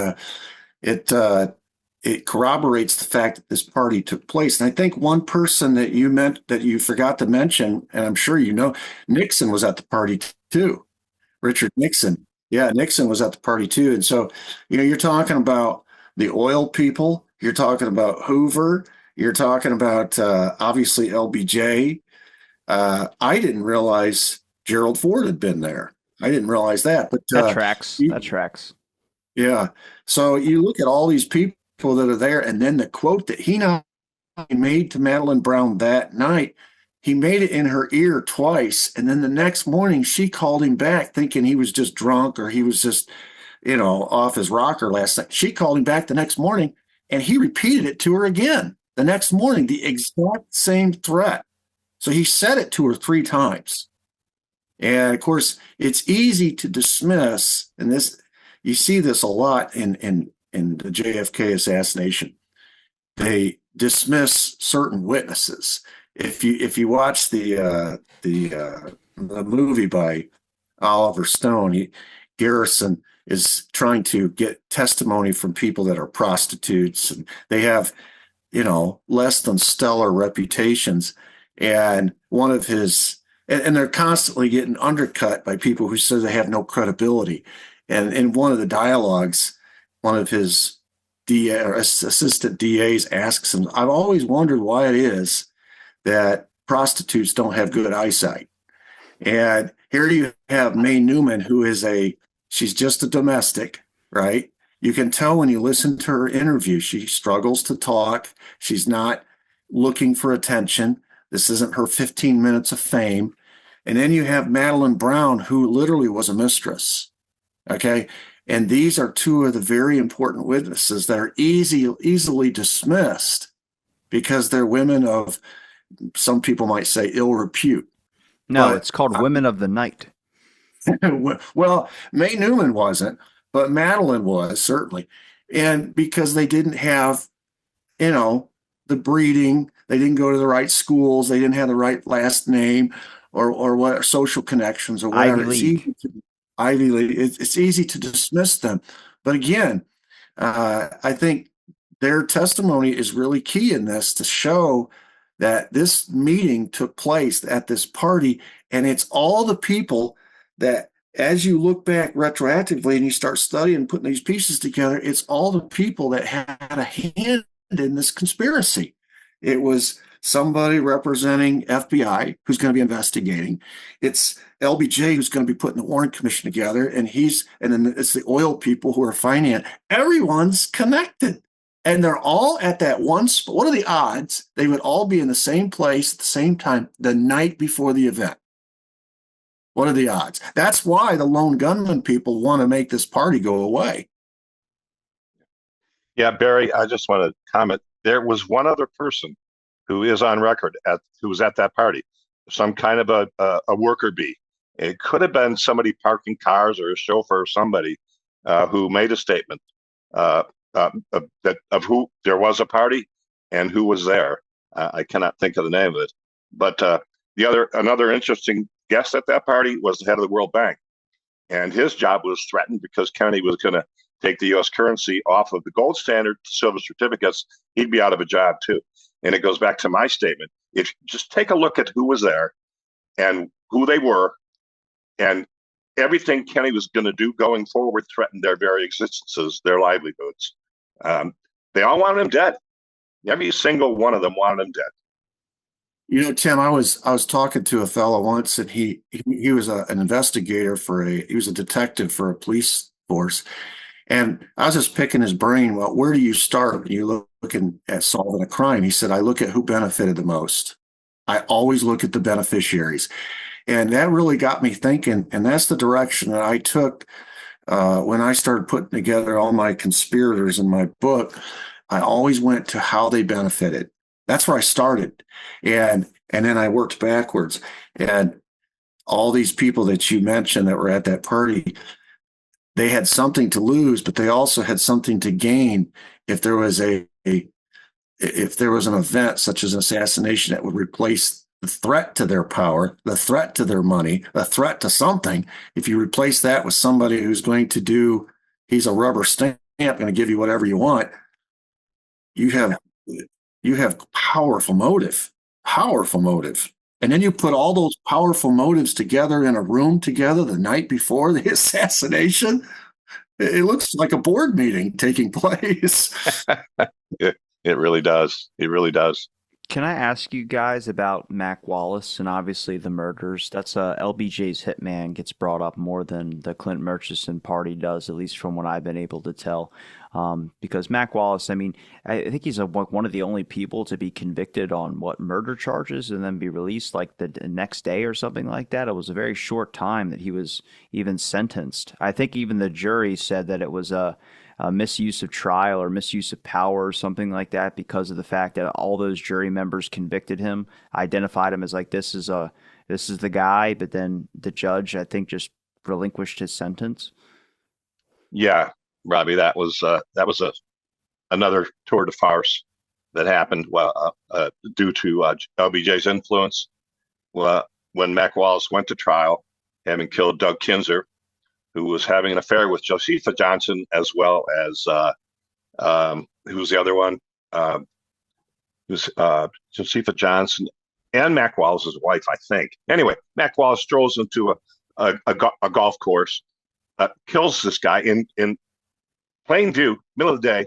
it corroborates the fact that this party took place. And I think one person that you forgot to mention, and I'm sure you know, Nixon was at the party too. Richard Nixon. Yeah, Nixon was at the party too. And so, you're talking about the oil people, you're talking about Hoover, you're talking about obviously LBJ. I didn't realize Gerald Ford had been there. I didn't realize that. But that tracks. That tracks. Yeah. So you look at all these people that are there, and then the quote that he not made to Madeline Brown that night, he made it in her ear twice, and then the next morning she called him back thinking he was just drunk or he was just, off his rocker last night. She called him back the next morning, and he repeated it to her again the next morning, the exact same threat. So he said it to her 3 times. And of course, it's easy to dismiss, and this you see this a lot in the JFK assassination. They dismiss certain witnesses. If you watch the movie by Oliver Stone, Garrison is trying to get testimony from people that are prostitutes, and they have less than stellar reputations. And one of his and they're constantly getting undercut by people who say they have no credibility. And in one of the dialogues, one of his DA or assistant DAs asks them. I've always wondered why it is that prostitutes don't have good eyesight. And here you have Mae Newman, who is she's just a domestic, right? You can tell when you listen to her interview, she struggles to talk. She's not looking for attention. This isn't her 15 minutes of fame. And then you have Madeline Brown, who literally was a mistress. Okay. And these are two of the very important witnesses that are easily dismissed because they're women of, some people might say, ill repute. No, it's called Women of the Night. Well, Mae Newman wasn't, but Madeline was certainly. And because they didn't have, the breeding, they didn't go to the right schools, they didn't have the right last name or what social connections or whatever. Ivy League. It's easy to dismiss them. But again, I think their testimony is really key in this to show that this meeting took place at this party, and it's all the people that, as you look back retroactively and you start studying, putting these pieces together, it's all the people that had a hand in this conspiracy. It was somebody representing FBI who's going to be investigating. It's LBJ who's going to be putting the Warren Commission together, and then it's the oil people who are financing. Everyone's connected. And they're all at that one spot. What are the odds they would all be in the same place at the same time the night before the event? What are the odds? That's why the lone gunman people want to make this party go away. Yeah, Barry, I just want to comment. There was one other person who is on record who was at that party, some kind of a worker bee. It could have been somebody parking cars or a chauffeur or somebody who made a statement. Of who there was a party and who was there. I cannot think of the name of it. But another interesting guest at that party was the head of the World Bank, and his job was threatened because Kennedy was going to take the U.S. currency off of the gold standard to silver certificates. He'd be out of a job too. And it goes back to my statement. If just take a look at who was there and who they were, and everything Kennedy was going to do going forward threatened their very existences, their livelihoods. They all wanted him dead. Every single one of them wanted him dead. Tim, I was talking to a fellow once, and he was an investigator he was a detective for a police force, and I was just picking his brain. Well, where do you start when you're looking at solving a crime? He said, I look at who benefited the most. I always look at the beneficiaries, and that really got me thinking. And that's the direction that I took when I started putting together all my conspirators in my book. I always went to how they benefited. That's where I started. And then I worked backwards. And all these people that you mentioned that were at that party, they had something to lose, but they also had something to gain if there was if there was an event such as an assassination that would replace the threat to their power, the threat to their money, the threat to something. If you replace that with somebody who's going to he's a rubber stamp, going to give you whatever you want, you have powerful motive. And then you put all those powerful motives together in a room together the night before the assassination. It looks like a board meeting taking place. It really does. It really does. Can I ask you guys about Mac Wallace and obviously the murders? That's LBJ's hitman gets brought up more than the Clint Murchison party does, at least from what I've been able to tell. Because Mac Wallace, I mean, I think he's one of the only people to be convicted on murder charges and then be released like the next day or something like that. It was a very short time that he was even sentenced. I think even the jury said that it was a misuse of trial or misuse of power or something like that because of the fact that all those jury members convicted him, identified him as like this is the guy, but then the judge, I think, just relinquished his sentence. Yeah, Robbie, that was another tour de farce that happened due to LBJ's influence. When Mac Wallace went to trial, having killed Doug Kinzer, who was having an affair with Josepha Johnson, as well as who's the other one? Who's Josepha Johnson and Mac Wallace's wife, I think. Anyway, Mac Wallace strolls into a golf course, kills this guy in plain view, middle of the day,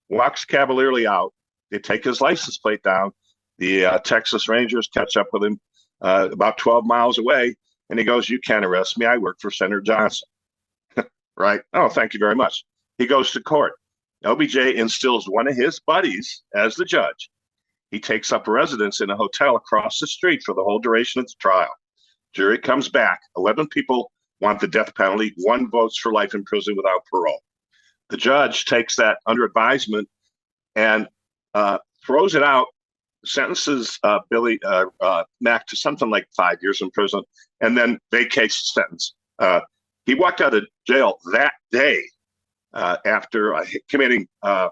walks cavalierly out. They take his license plate down. The Texas Rangers catch up with him about 12 miles away, and he goes, "You can't arrest me. I work for Senator Johnson." Right? Oh, thank you very much. He goes to court. LBJ instills one of his buddies as the judge. He takes up residence in a hotel across the street for the whole duration of the trial. Jury comes back. 11 people want the death penalty. 1 votes for life in prison without parole. The judge takes that under advisement and throws it out, sentences Billy Mack to something like 5 years in prison, and then vacates the sentence. He walked out of jail that day after committing a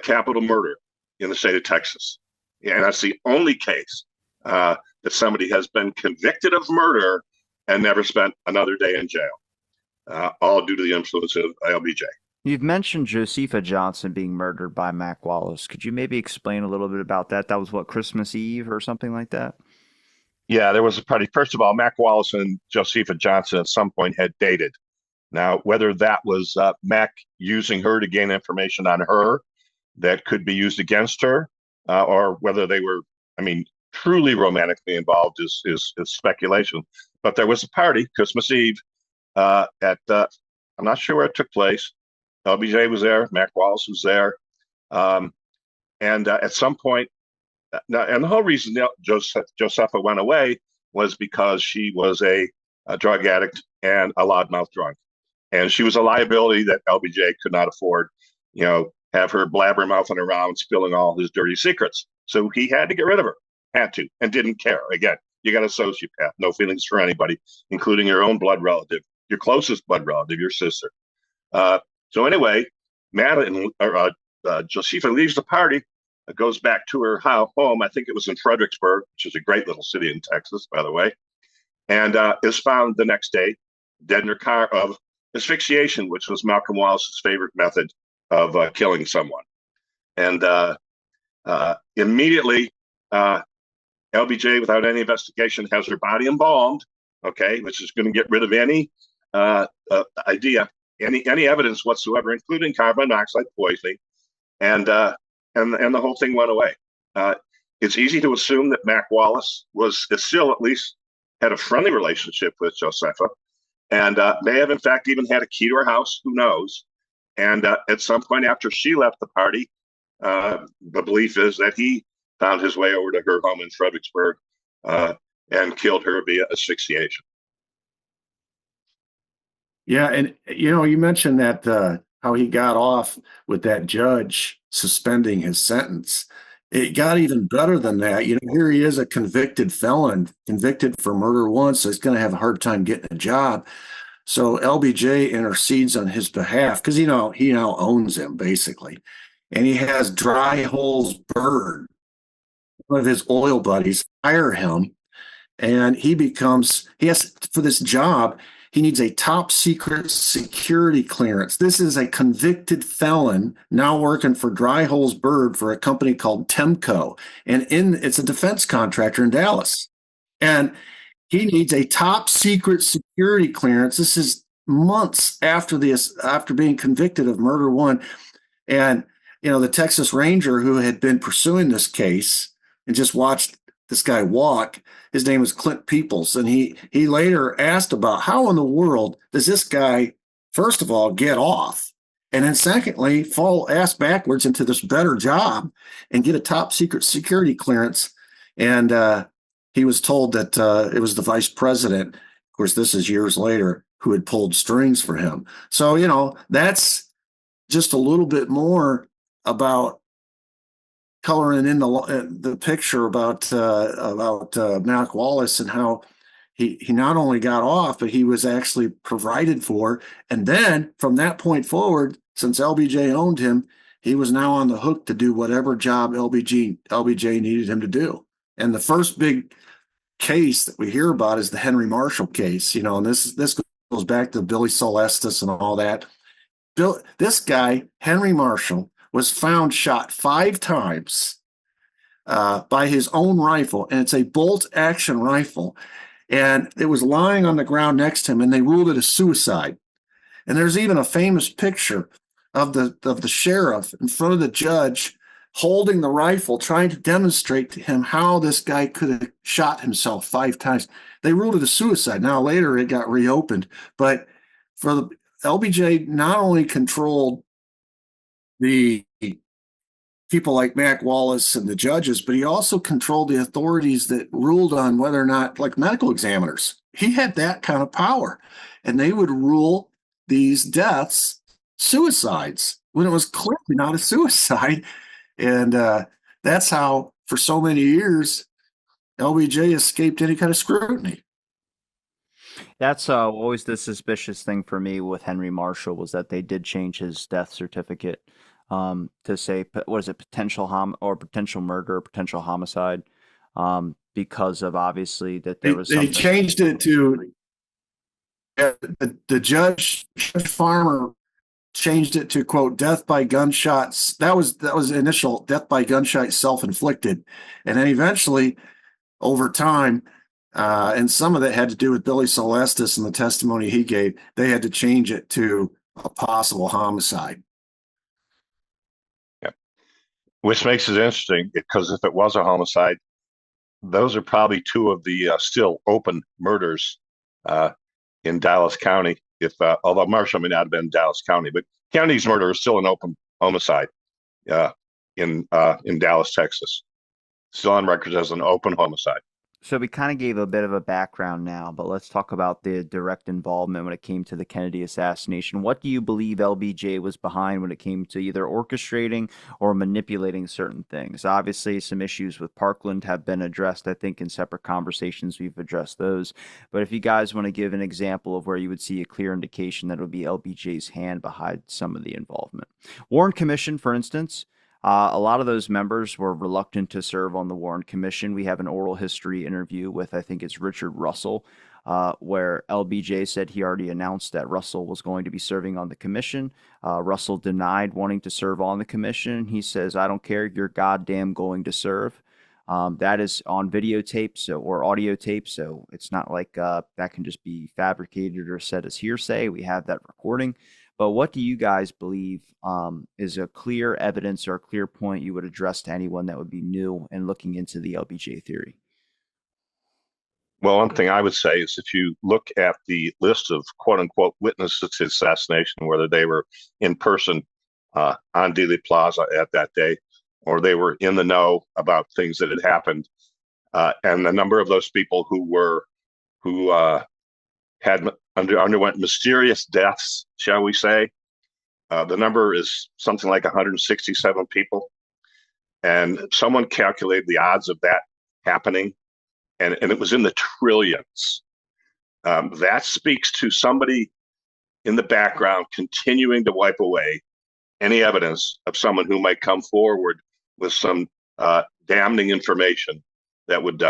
capital murder in the state of Texas. And that's the only case that somebody has been convicted of murder and never spent another day in jail, all due to the influence of LBJ. You've mentioned Josepha Johnson being murdered by Mac Wallace. Could you maybe explain a little bit about that? That was what, Christmas Eve or something like that? Yeah, there was a party. First of all, Mac Wallace and Josepha Johnson at some point had dated. Now, whether that was Mac using her to gain information on her that could be used against her, or whether they were, truly romantically involved is speculation. But there was a party, Christmas Eve, I'm not sure where it took place. LBJ was there, Mac Wallace was there. And at some point, and the whole reason Josepha went away was because she was a drug addict and a loudmouth drunk. And she was a liability that LBJ could not afford, have her blabbermouthing around, spilling all his dirty secrets. So he had to get rid of her, had to, and didn't care. Again, you got a sociopath, no feelings for anybody, including your own blood relative, your closest blood relative, your sister. So anyway, Josepha leaves the party, goes back to her home. I think it was in Fredericksburg, which is a great little city in Texas, by the way, and is found the next day dead in her car of asphyxiation, which was Malcolm Wallace's favorite method of killing someone. And immediately, LBJ, without any investigation, has her body embalmed, which is going to get rid of any any evidence whatsoever, including carbon monoxide poisoning, and the whole thing went away. It's easy to assume that Mac Wallace was still at least had a friendly relationship with Josepha, and may have in fact even had a key to her house. Who knows? And at some point after she left the party, the belief is that he found his way over to her home in Fredericksburg and killed her via asphyxiation. Yeah, and you mentioned that how he got off with that judge suspending his sentence. It got even better than that. Here he is, a convicted felon, convicted for murder once, so he's going to have a hard time getting a job. So LBJ intercedes on his behalf because he now owns him basically, and he has Dry Holes Bird, one of his oil buddies, hire him, and he has for this job. He needs a top secret security clearance. This is a convicted felon now working for Dry Holes Bird for a company called Temco. And it's a defense contractor in Dallas. And he needs a top secret security clearance. This is months after being convicted of murder one. And, the Texas Ranger who had been pursuing this case and just watched this guy walk, his name was Clint Peoples, and he later asked about how in the world does this guy, first of all, get off, and then secondly, fall ass backwards into this better job and get a top secret security clearance. And he was told that it was the vice president, of course, this is years later, who had pulled strings for him. So, that's just a little bit more about coloring in the picture about Mac Wallace and how he not only got off, but he was actually provided for. And then from that point forward, since LBJ owned him, he was now on the hook to do whatever job LBJ needed him to do. And the first big case that we hear about is the Henry Marshall case, and this goes back to Billy Celestis and all that. This guy, Henry Marshall, was found shot 5 times by his own rifle, and it's a bolt-action rifle, and it was lying on the ground next to him, and they ruled it a suicide. And there's even a famous picture of the sheriff in front of the judge, holding the rifle, trying to demonstrate to him how this guy could have shot himself 5 times. They ruled it a suicide. Now later it got reopened, but for the LBJ not only controlled the people like Mac Wallace and the judges, but he also controlled the authorities that ruled on whether or not, like medical examiners. He had that kind of power, and they would rule these deaths suicides when it was clearly not a suicide. And that's how, for so many years, LBJ escaped any kind of scrutiny. That's always the suspicious thing for me with Henry Marshall was that they did change his death certificate to say what is it, potential or potential murder, or potential homicide, because of obviously that there was They something. changed it to the Judge Farmer changed it to quote death by gunshots. That was initial death by gunshot self-inflicted, and then eventually over time, and some of that had to do with Billy Celestis and the testimony he gave. They had to change it to a possible homicide. Yeah. Which makes it interesting because if it was a homicide, those are probably two of the still open murders uh, in Dallas County. If although Marshall may not have been Dallas County, but County's murder is still an open homicide uh, in Dallas, Texas. Still on record as an open homicide. So we kind of gave a bit of a background now, but let's talk about the direct involvement when it came to the Kennedy assassination. What do you believe LBJ was behind when it came to either orchestrating or manipulating certain things? Obviously, some issues with Parkland have been addressed. I think in separate conversations we've addressed those. But if you guys want to give an example of where you would see a clear indication that it would be LBJ's hand behind some of the involvement. Warren Commission, for instance. A lot of those members were reluctant to serve on the Warren Commission. We have an oral history interview with, I think it's Richard Russell, where LBJ said he already announced that Russell was going to be serving on the commission. Russell denied wanting to serve on the commission. He says, I don't care, you're goddamn going to serve. That is on videotape or audio tape, so it's not like that can just be fabricated or said as hearsay. We have that recording. But what do you guys believe is a clear evidence or a clear point you would address to anyone that would be new and looking into the LBJ theory? Well, one thing I would say is if you look at the list of quote unquote witnesses to assassination, whether they were in person on Dealey Plaza at that day or they were in the know about things that had happened, and the number of those people who had underwent mysterious deaths, shall we say, the number is something like 167 people. And someone calculated the odds of that happening, and it was in the trillions. That speaks to somebody in the background continuing to wipe away any evidence of someone who might come forward with some damning information that would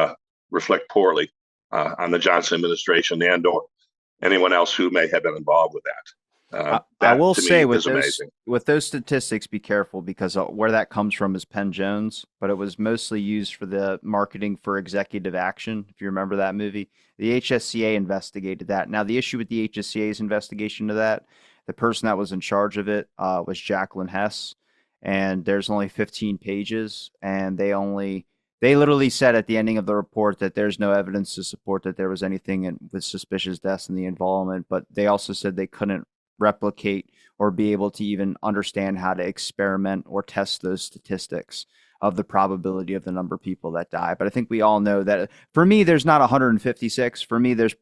reflect poorly on the Johnson administration and or anyone else who may have been involved with that. I will say amazing. With those statistics, be careful because where that comes from is Penn Jones, but it was mostly used for the marketing for Executive Action. If you remember that movie, the HSCA investigated that. Now, the issue with the HSCA's investigation of that, the person that was in charge of it was Jacqueline Hess, and there's only 15 pages, and they literally said at the ending of the report that there's no evidence to support that there was anything with suspicious deaths in the involvement, but they also said they couldn't replicate or be able to even understand how to experiment or test those statistics of the probability of the number of people that die. But I think we all know that for me, there's not 156. For me, there's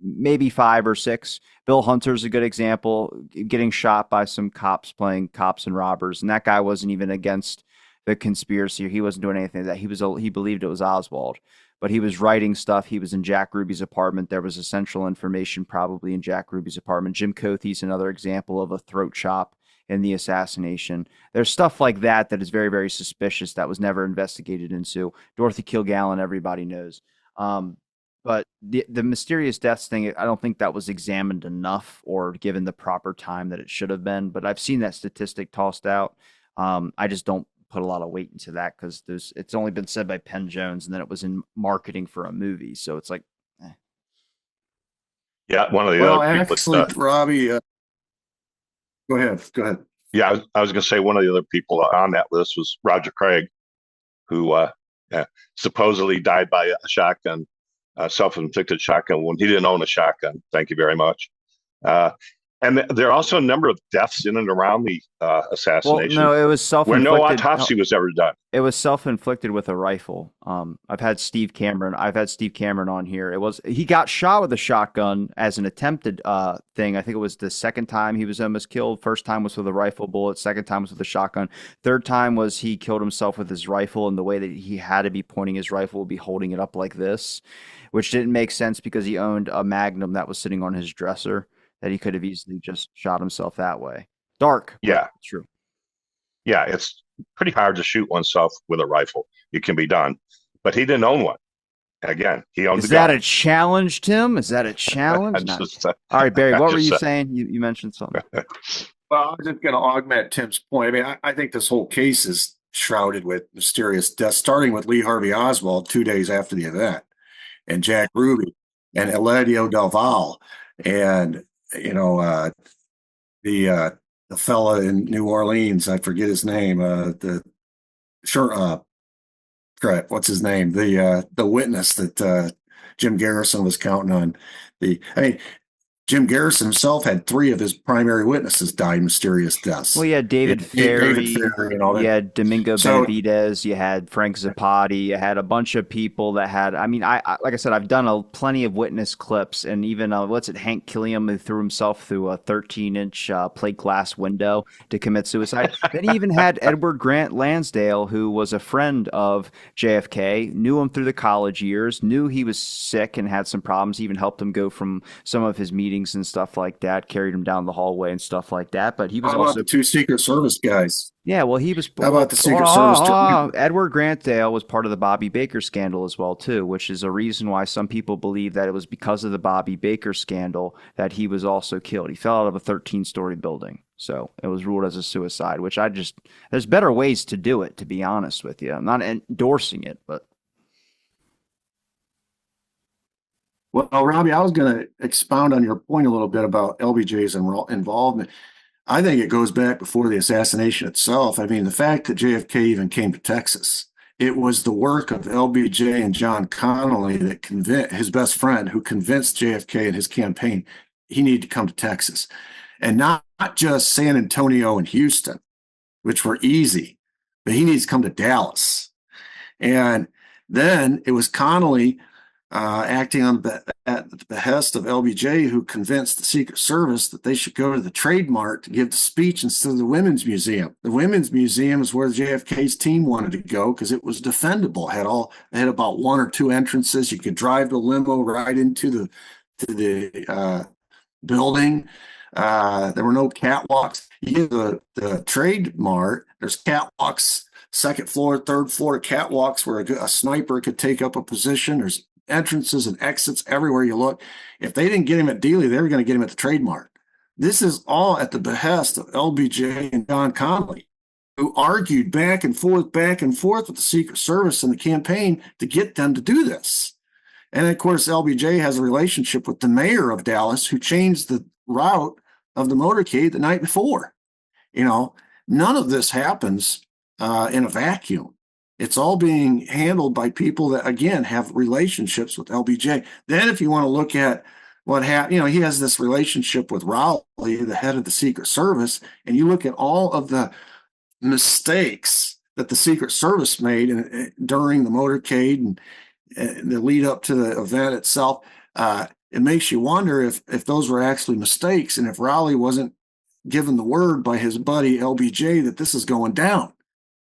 maybe 5 or 6. Bill Hunter's a good example, getting shot by some cops playing cops and robbers. And that guy wasn't even against the conspiracy. He wasn't doing anything that he believed it was Oswald, but he was writing stuff. He was in Jack Ruby's apartment. There was essential information probably in Jack Ruby's apartment. Jim Cothey's another example of a throat chop in the assassination. There's stuff like that that is very, very suspicious that was never investigated into. Dorothy Kilgallen, everybody knows. But the mysterious deaths thing, I don't think that was examined enough or given the proper time that it should have been. But I've seen that statistic tossed out. I just don't put a lot of weight into that because it's only been said by Penn Jones, and then it was in marketing for a movie, so it's like, Yeah, one of the Well, other people. actually, Robbie, go ahead. Yeah, I was going to say one of the other people on that list was Roger Craig, who uh, supposedly died by a shotgun, self-inflicted shotgun wound. He didn't own a shotgun. Thank you very much. Uh, and there are also a number of deaths in and around the Well, assassination no, it was where no self-inflicted. autopsy was ever done. It was self-inflicted with a rifle. I've had Steve Cameron. I've had Steve Cameron on here. He got shot with a shotgun as an attempted thing. I think it was the second time he was almost killed. First time was with a rifle bullet. Second time was with a shotgun. Third time was he killed himself with his rifle, and the way that he had to be pointing his rifle would be holding it up like this, which didn't make sense because he owned a Magnum that was sitting on his dresser that he could have easily just shot himself that way. Dark, but Yeah, true. yeah, it's pretty hard to shoot oneself with a rifle. It can be done, but he didn't own one. Again, he owned Is a that gun. a challenge, Tim? Is that a challenge? I Not. just, All right, Barry. I What were just, you saying? You mentioned something. Well, I was just going to augment Tim's point. I mean, I think this whole case is shrouded with mysterious deaths, starting with Lee Harvey Oswald 2 days after the event, and Jack Ruby, and Eladio Del Val, and you know the uh, the fella in New Orleans. I forget his name. The sure, crap. What's his name? The witness that Jim Garrison was counting on. I mean, Jim Garrison himself had three of his primary witnesses die mysterious Well, deaths. you had David David Ferry, Ferry and all you that. had Domingo So, Benavidez, you had Frank Zapati, you had a bunch of people that had. I mean, I like I said, I've done plenty of witness clips, and even what's it, Hank Killiam, who threw himself through a 13-inch plate glass window to commit suicide. Then he even had Edward Grant Lansdale, who was a friend of JFK, knew him through the college years, knew he was sick and had some problems, even helped him go from some of his meetings and stuff like that, carried him down the hallway and stuff like that. But he was how about also the two Secret Service guys? yeah, well, he was. How Well, about the Secret Service? Edward Grant Dale was part of the Bobby Baker scandal as well, too, which is a reason why some people believe that it was because of the Bobby Baker scandal that he was also killed. He fell out of a 13-story building, so it was ruled as a suicide. Which there's better ways to do it, to be honest with you. I'm not endorsing it, but Well, Robbie, I was going to expound on your point a little bit about LBJ's involvement. I think it goes back before the assassination itself. I mean, the fact that JFK even came to Texas, it was the work of LBJ and John Connolly that convinced his best friend, who convinced JFK and his campaign he needed to come to Texas, and not just San Antonio and Houston, which were easy, but he needs to come to Dallas. And then it was Connolly acting at the behest of LBJ, who convinced the Secret Service that they should go to the Trade Mart to give the speech instead of the Women's Museum. The Women's Museum is where JFK's team wanted to go because it was defendable. It had about one or two entrances. You could drive the limo right into the building. There were no catwalks. You get the Trade Mart. There's catwalks, second floor, third floor catwalks where a sniper could take up a position. There's entrances and exits everywhere you look. If they didn't get him at Dealey, they were going to get him at the Trade Mart. This is all at the behest of LBJ and John Connolly, who argued back and forth with the Secret Service and the campaign to get them to do this. And of course, LBJ has a relationship with the mayor of Dallas, who changed the route of the motorcade the night before. None of this happens in a vacuum. It's all being handled by people that, again, have relationships with LBJ. Then if you want to look at what happened, he has this relationship with Rowley, the head of the Secret Service, and you look at all of the mistakes that the Secret Service made during the motorcade and the lead up to the event itself. It makes you wonder if those were actually mistakes, and if Rowley wasn't given the word by his buddy LBJ that this is going down.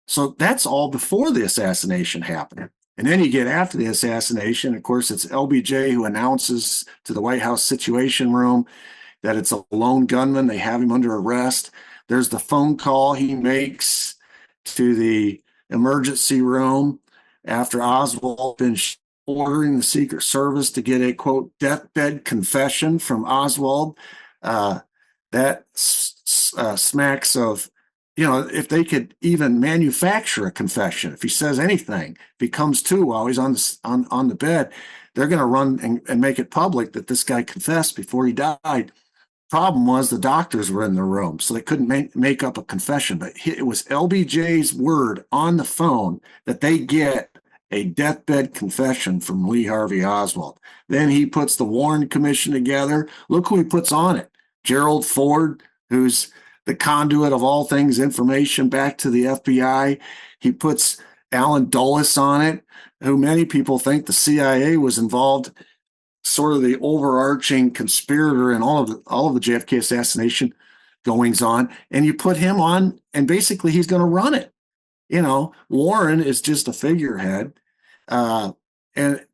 So that's all before the assassination happened. And then you get after the assassination. Of course, it's LBJ who announces to the White House Situation Room that it's a lone gunman. They have him under arrest. There's the phone call he makes to the emergency room after Oswald had been ordering the Secret Service to get a, quote, deathbed confession from Oswald. That smacks of, if they could even manufacture a confession, if he says anything, if he comes to while he's on the bed, they're going to run and make it public that this guy confessed before he died. problem was the doctors were in the room, so they couldn't make up a confession. But it was LBJ's word on the phone that they get a deathbed confession from Lee Harvey Oswald. Then he puts the Warren Commission together. Look who he puts on it. Gerald Ford, who's the conduit of all things information back to the FBI. He puts Alan Dulles on it, who many people think the CIA was involved, sort of the overarching conspirator in all of the JFK assassination goings on. And you put him on, and basically he's going to run it. Warren is just a figurehead. And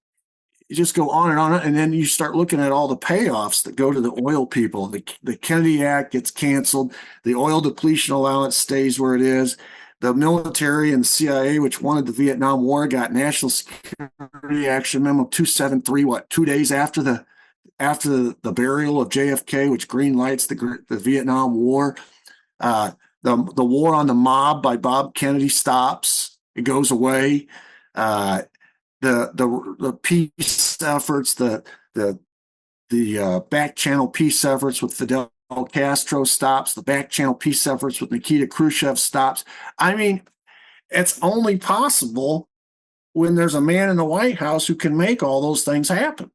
you just go on and on. And then you start looking at all the payoffs that go to the oil people. The Kennedy Act gets canceled. The oil depletion allowance stays where it is. The military and the CIA, which wanted the Vietnam War, got National Security Action Memo 273, 2 days after the burial of JFK, which green lights the Vietnam War. The war on the mob by Bob Kennedy stops. It goes away. The peace efforts, the back channel peace efforts with Fidel Castro stops. The back channel peace efforts with Nikita Khrushchev stops. I mean, it's only possible when there's a man in the White House who can make all those things happen.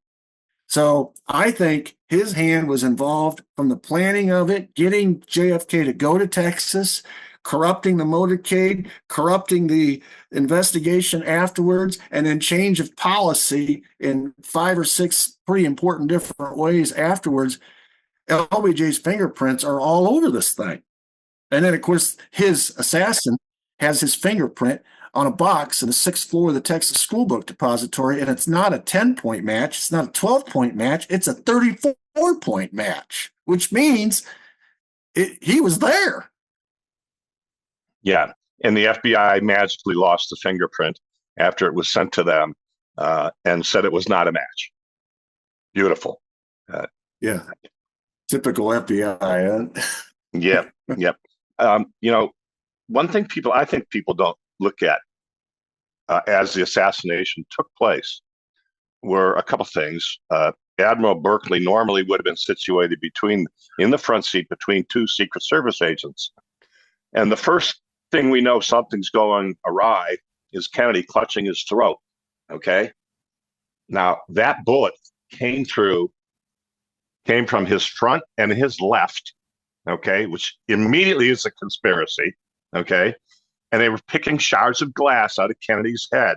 So I think his hand was involved from the planning of it, getting JFK to go to Texas, corrupting the motorcade, corrupting the investigation afterwards, and then change of policy in 5 or 6 pretty important different ways afterwards. LBJ's fingerprints are all over this thing. And then, of course, his assassin has his fingerprint on a box in the 6th floor of the Texas School Book Depository, and it's not a 10-point match. It's not a 12-point match. It's a 34-point match, which means he was there. Yeah, and the FBI magically lost the fingerprint after it was sent to them and said it was not a match. Beautiful. Yeah, typical FBI. Yep. One thing I think people don't look at as the assassination took place were a couple things. Admiral Berkeley normally would have been situated in the front seat between 2 Secret Service agents. And the first thing we know something's going awry is Kennedy clutching his throat. Okay. Now that bullet came from his front and his left. Okay. Which immediately is a conspiracy. Okay. And they were picking shards of glass out of Kennedy's head,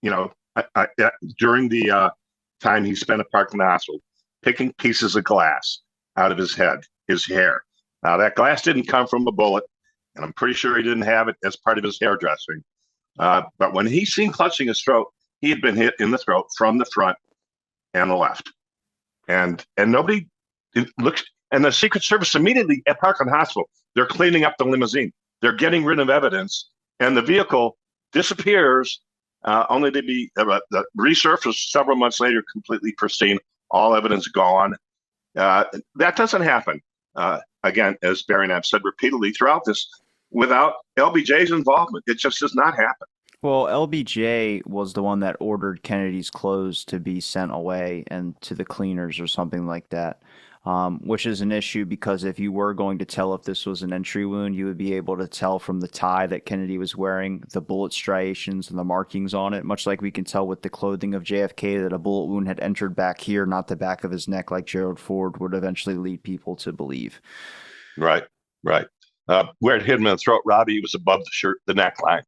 during the time he spent at Parkland Hospital, picking pieces of glass out of his head, his hair. Now that glass didn't come from a bullet, and I'm pretty sure he didn't have it as part of his hairdressing. But when he seen clutching his throat, he had been hit in the throat from the front and the left. And nobody looks, and the Secret Service immediately at Parkland Hospital, they're cleaning up the limousine. They're getting rid of evidence, and the vehicle disappears, only to be resurfaced several months later, completely pristine, all evidence gone. That doesn't happen. Again, as Barry and I've said repeatedly throughout this, without LBJ's involvement, it just does not happen. Well, LBJ was the one that ordered Kennedy's clothes to be sent away and to the cleaners or something like that, which is an issue because if you were going to tell if this was an entry wound, you would be able to tell from the tie that Kennedy was wearing, the bullet striations and the markings on it, much like we can tell with the clothing of JFK that a bullet wound had entered back here, not the back of his neck like Gerald Ford would eventually lead people to believe. Right. Where it hit him in the throat, Robbie, was above the shirt, the neckline.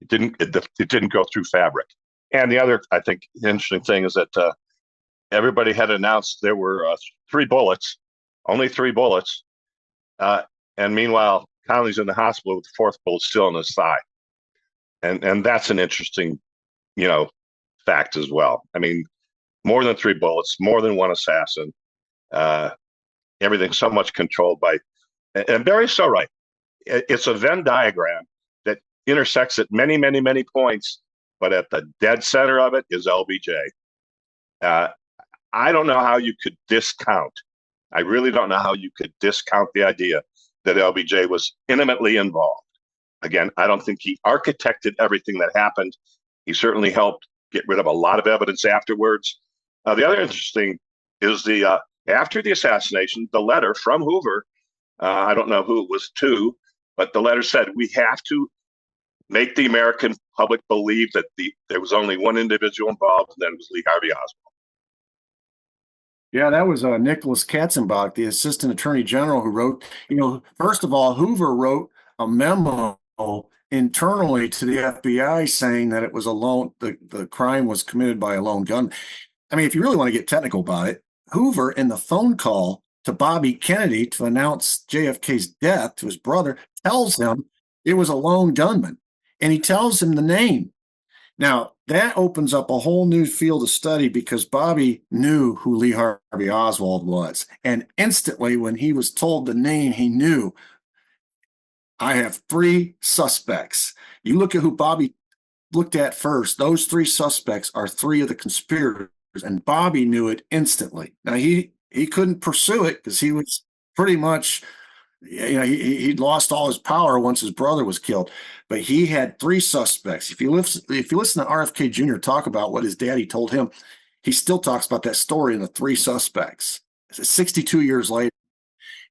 It didn't go through fabric. And the other, I think, interesting thing is that everybody had announced there were 3 bullets, only 3 bullets. And meanwhile, Connolly's in the hospital with the 4th bullet still in his thigh. And that's an interesting, fact as well. I mean, more than 3 bullets, more than one assassin, everything so much controlled by, and Barry's so right. It's a Venn diagram that intersects at many, many, many points, but at the dead center of it is LBJ. I don't know how you could discount. I really don't know how you could discount the idea that LBJ was intimately involved. Again, I don't think he architected everything that happened. He certainly helped get rid of a lot of evidence afterwards. The other interesting is the after the assassination, the letter from Hoover, I don't know who it was to, but the letter said, we have to make the American public believe that there was only one individual involved, and that it was Lee Harvey Oswald. Yeah, that was Nicholas Katzenbach, the Assistant Attorney General, who wrote, first of all, Hoover wrote a memo internally to the FBI saying that it was the crime was committed by a lone gunman. I mean, if you really want to get technical about it, Hoover, in the phone call to Bobby Kennedy to announce JFK's death to his brother, tells him it was a lone gunman, and he tells him the name. Now, that opens up a whole new field of study because Bobby knew who Lee Harvey Oswald was. And instantly, when he was told the name, he knew, I have three suspects. You look at who Bobby looked at first, those three suspects are three of the conspirators, and Bobby knew it instantly. Now, he couldn't pursue it because he was pretty much, he'd lost all his power once his brother was killed. But he had three suspects. If you listen to RFK Jr. talk about what his daddy told him, he still talks about that story in the three suspects. 62 years later.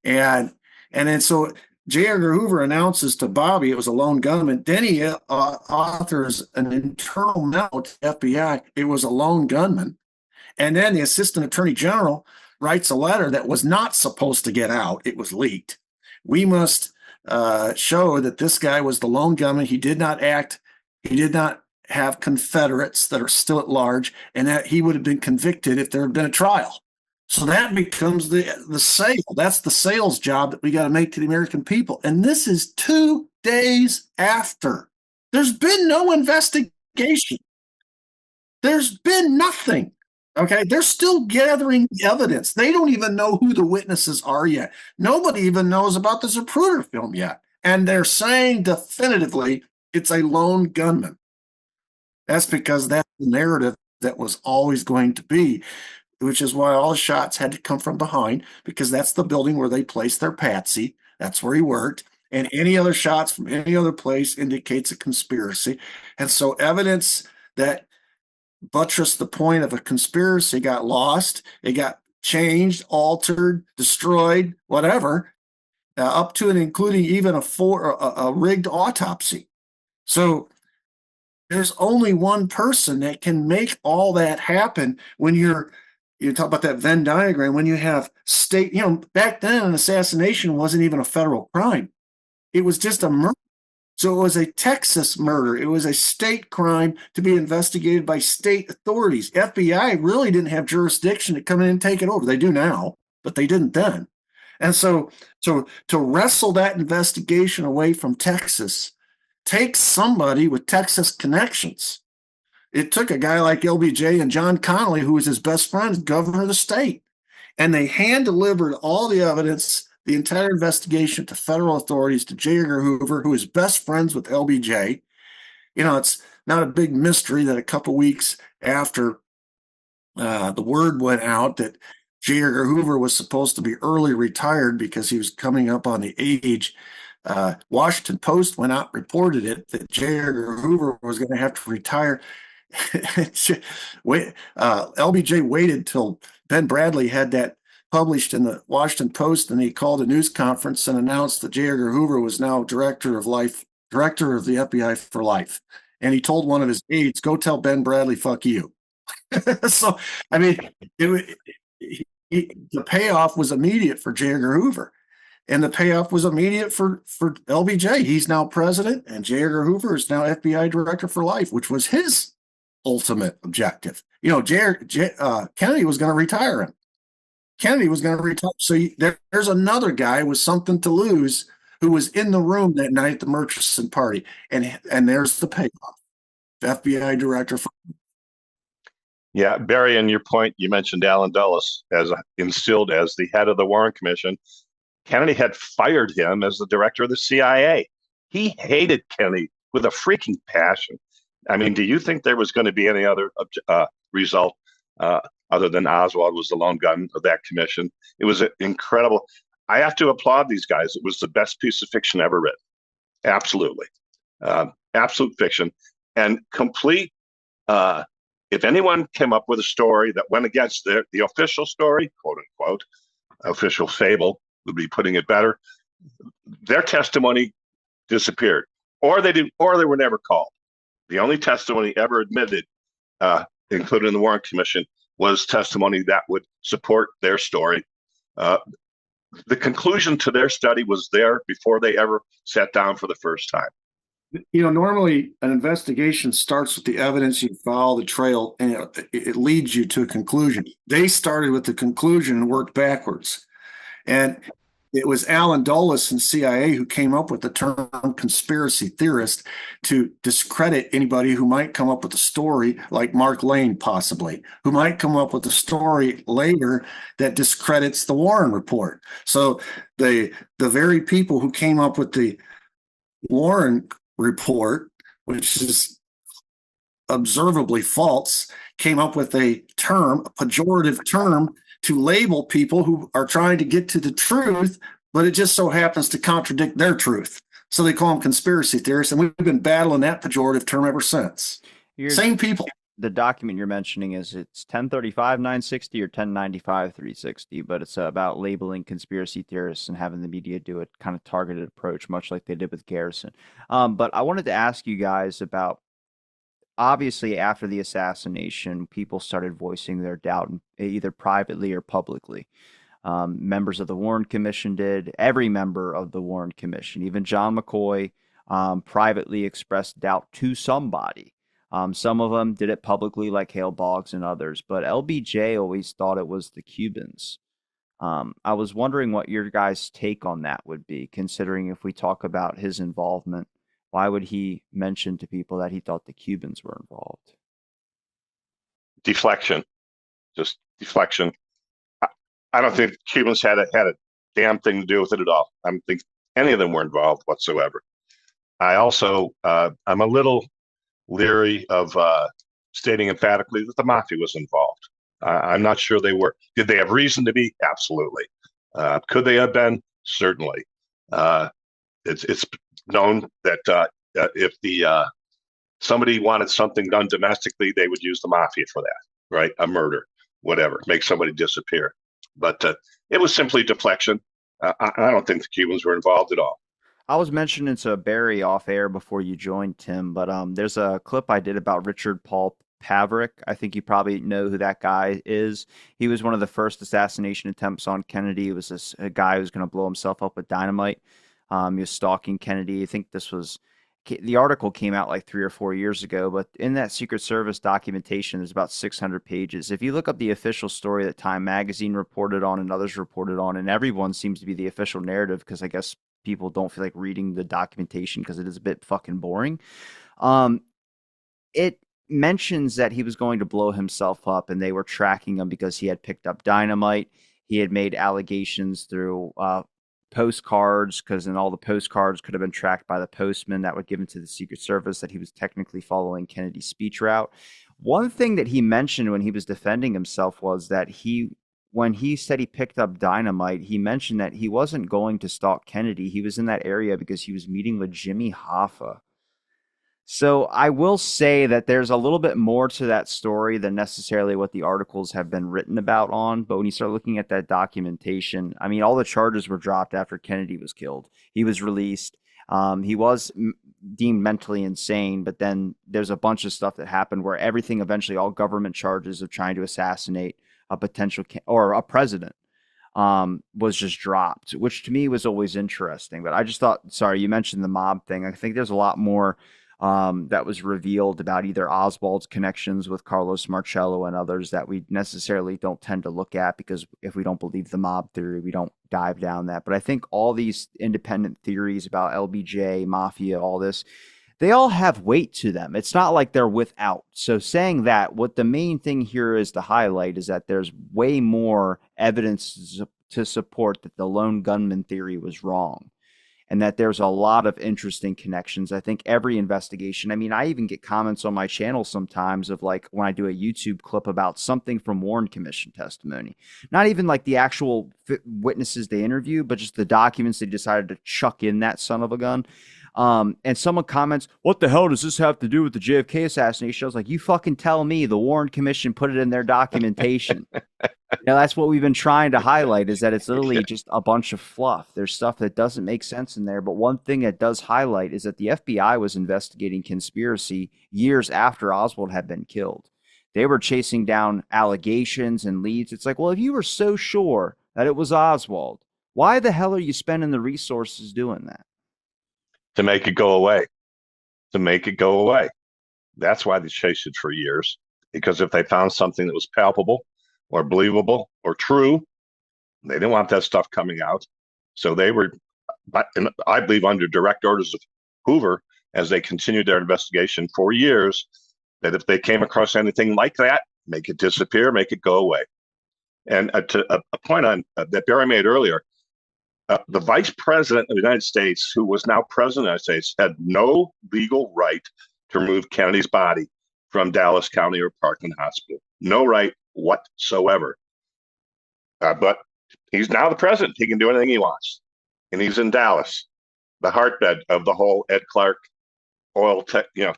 And then so J. Edgar Hoover announces to Bobby it was a lone gunman. Then he authors an internal memo to the FBI. It was a lone gunman. And then the Assistant Attorney General writes a letter that was not supposed to get out. It was leaked. We must show that this guy was the lone gunman. He did not have Confederates that are still at large, and that he would have been convicted if there had been a trial. So that becomes the sale. That's the sales job that we got to make to the American people. And this is 2 days after. There's been no investigation. There's been nothing. Okay, they're still gathering evidence. They don't even know who the witnesses are yet. Nobody even knows about the Zapruder film yet. And they're saying definitively it's a lone gunman. That's because that's the narrative that was always going to be, which is why all the shots had to come from behind, because that's the building where they placed their patsy. That's where he worked. And any other shots from any other place indicates a conspiracy. And so evidence that buttressed the point of a conspiracy got lost. It got changed, altered, destroyed, whatever, up to and including even a rigged autopsy. So there's only one person that can make all that happen. When you talk about that Venn diagram, when you have state, back then an assassination wasn't even a federal crime. It was just a murder. So it was a Texas murder. It was a state crime to be investigated by state authorities. FBI really didn't have jurisdiction to come in and take it over. They do now, but they didn't then. And so to wrestle that investigation away from Texas takes somebody with Texas connections. It took a guy like LBJ and John Connally, who was his best friend, governor of the state. And they hand-delivered all the evidence, the entire investigation, to federal authorities, to J. Edgar Hoover, who is best friends with LBJ. It's not a big mystery that a couple weeks after the word went out that J. Edgar Hoover was supposed to be early retired because he was coming up on the age, Washington Post went out and reported it, that J. Edgar Hoover was going to have to retire. LBJ waited till Ben Bradley had that published in the Washington Post, and he called a news conference and announced that J. Edgar Hoover was now director of the FBI for life. And he told one of his aides, "Go tell Ben Bradley, fuck you." So, I mean, the payoff was immediate for J. Edgar Hoover, and the payoff was immediate for LBJ. He's now president, and J. Edgar Hoover is now FBI director for life, which was his ultimate objective. Kennedy was going to retire him. Kennedy was going to retire. So there's another guy with something to lose who was in the room that night at the Murchison party, and there's the payoff. The FBI director for. Yeah, Barry, in your point, you mentioned Allen Dulles as instilled as the head of the Warren Commission. Kennedy had fired him as the director of the CIA. He hated Kennedy with a freaking passion. I mean, do you think there was going to be any other result other than Oswald was the lone gun of that commission? It was incredible. I have to applaud these guys. It was the best piece of fiction ever written. Absolutely. Absolute fiction. And complete if anyone came up with a story that went against the official story, quote unquote, official fable would be putting it better, their testimony disappeared, or they were never called. The only testimony ever admitted, including the Warren Commission, was testimony that would support their story. The conclusion to their study was there before they ever sat down for the first time. Normally an investigation starts with the evidence, you follow the trail, and it leads you to a conclusion. They started with the conclusion and worked backwards. And it was Alan Dulles and CIA who came up with the term conspiracy theorist to discredit anybody who might come up with a story like Mark Lane, possibly, who might come up with a story later that discredits the Warren report. So the very people who came up with the Warren report, which is observably false, came up with a pejorative term to label people who are trying to get to the truth, but it just so happens to contradict their truth. So they call them conspiracy theorists, and we've been battling that pejorative term ever since. Same people. The document you're mentioning it's 1035 960 or 1095 360, but it's about labeling conspiracy theorists and having the media do a kind of targeted approach, much like they did with Garrison. But I wanted to ask you guys about, obviously, after the assassination, people started voicing their doubt, either privately or publicly. Members of the Warren Commission did. Every member of the Warren Commission, even John McCoy, privately expressed doubt to somebody. Some of them did it publicly, like Hale Boggs and others, but LBJ always thought it was the Cubans. I was wondering what your guys' take on that would be, considering if we talk about his involvement, why would he mention to people that he thought the Cubans were involved? Deflection, just deflection. I don't think Cubans had a damn thing to do with it at all. I don't think any of them were involved whatsoever. I also, I'm a little leery of stating emphatically that the mafia was involved. I'm not sure they were. Did they have reason to be? Absolutely. Could they have been? Certainly. It's known that if somebody wanted something done domestically, they would use the mafia for that, right? A murder, whatever, make somebody disappear. But it was simply deflection. I don't think the Cubans were involved at all. I was mentioning to Barry off air before you joined, Tim, but there's a clip I did about Richard Paul Paverick. I think you probably know who that guy is. He was one of the first assassination attempts on Kennedy. He was a guy who was going to blow himself up with dynamite. He was stalking Kennedy. I think the article came out like 3 or 4 years ago, but in that Secret Service documentation, there's about 600 pages. If you look up the official story that Time Magazine reported on and others reported on, and everyone seems to be the official narrative, because I guess people don't feel like reading the documentation because it is a bit fucking boring. It mentions that he was going to blow himself up and they were tracking him because he had picked up dynamite. He had made allegations through postcards, because then all the postcards could have been tracked by the postman that would give to the Secret Service that he was technically following Kennedy's speech route. One thing that he mentioned when he was defending himself was that when he said he picked up dynamite, he mentioned that he wasn't going to stalk Kennedy. He was in that area because he was meeting with Jimmy Hoffa. So I will say that there's a little bit more to that story than necessarily what the articles have been written about on. But when you start looking at that documentation, I mean, all the charges were dropped after Kennedy was killed. He was released. He was deemed mentally insane, but then there's a bunch of stuff that happened where everything, eventually all government charges of trying to assassinate a potential or a president was just dropped, which to me was always interesting. But I just thought, sorry, you mentioned the mob thing. I think there's a lot more that was revealed about either Oswald's connections with Carlos Marcello and others that we necessarily don't tend to look at, because if we don't believe the mob theory, we don't dive down that. But I think all these independent theories about LBJ, mafia, all this, they all have weight to them. It's not like they're without. So saying that, what the main thing here is to highlight is that there's way more evidence to support that the lone gunman theory was wrong, and that there's a lot of interesting connections. I think every investigation, I mean, I even get comments on my channel sometimes of like when I do a YouTube clip about something from Warren Commission testimony, not even like the actual witnesses they interview, but just the documents they decided to chuck in that son of a gun. And someone comments, "What the hell does this have to do with the JFK assassination?" I was like, "You fucking tell me." The Warren Commission put it in their documentation. That's what we've been trying to highlight, is that it's literally just a bunch of fluff. There's stuff that doesn't make sense in there. But one thing that does highlight is that the FBI was investigating conspiracy years after Oswald had been killed. They were chasing down allegations and leads. It's like, well, if you were so sure that it was Oswald, why the hell are you spending the resources doing that? To make it go away. To make it go away. That's why they chased it for years. Because if they found something that was palpable or believable or true, they didn't want that stuff coming out. So they were, I believe, under direct orders of Hoover, as they continued their investigation for years, that if they came across anything like that, make it disappear, make it go away. And to a point on that Barry made earlier, the vice president of the United States, who was now president of the United States, had no legal right to remove Kennedy's body from Dallas County or Parkland Hospital. No right whatsoever. But he's now the president. He can do anything he wants. And he's in Dallas, the heartbed of the whole Ed Clark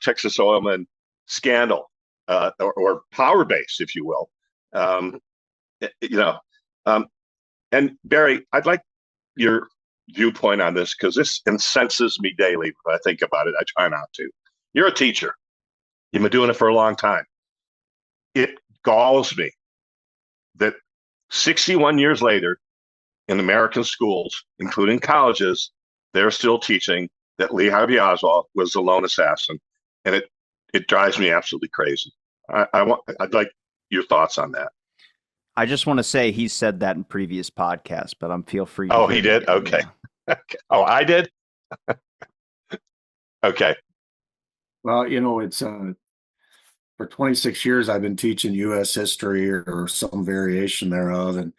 Texas Oilman scandal, or power base, if you will. And Barry, I'd like your viewpoint on this, because this incenses me daily when I think about it. I try not to. You're a teacher. You've been doing it for a long time. It galls me that 61 years later, in American schools, including colleges, they're still teaching that Lee Harvey Oswald was the lone assassin, and it drives me absolutely crazy. I'd like your thoughts on that. I just want to say he said that in previous podcasts, but I'm feel free. Oh, he did? Okay. Yeah. Okay. Oh, I did? Okay. Well, it's for 26 years I've been teaching U.S. history or some variation thereof, and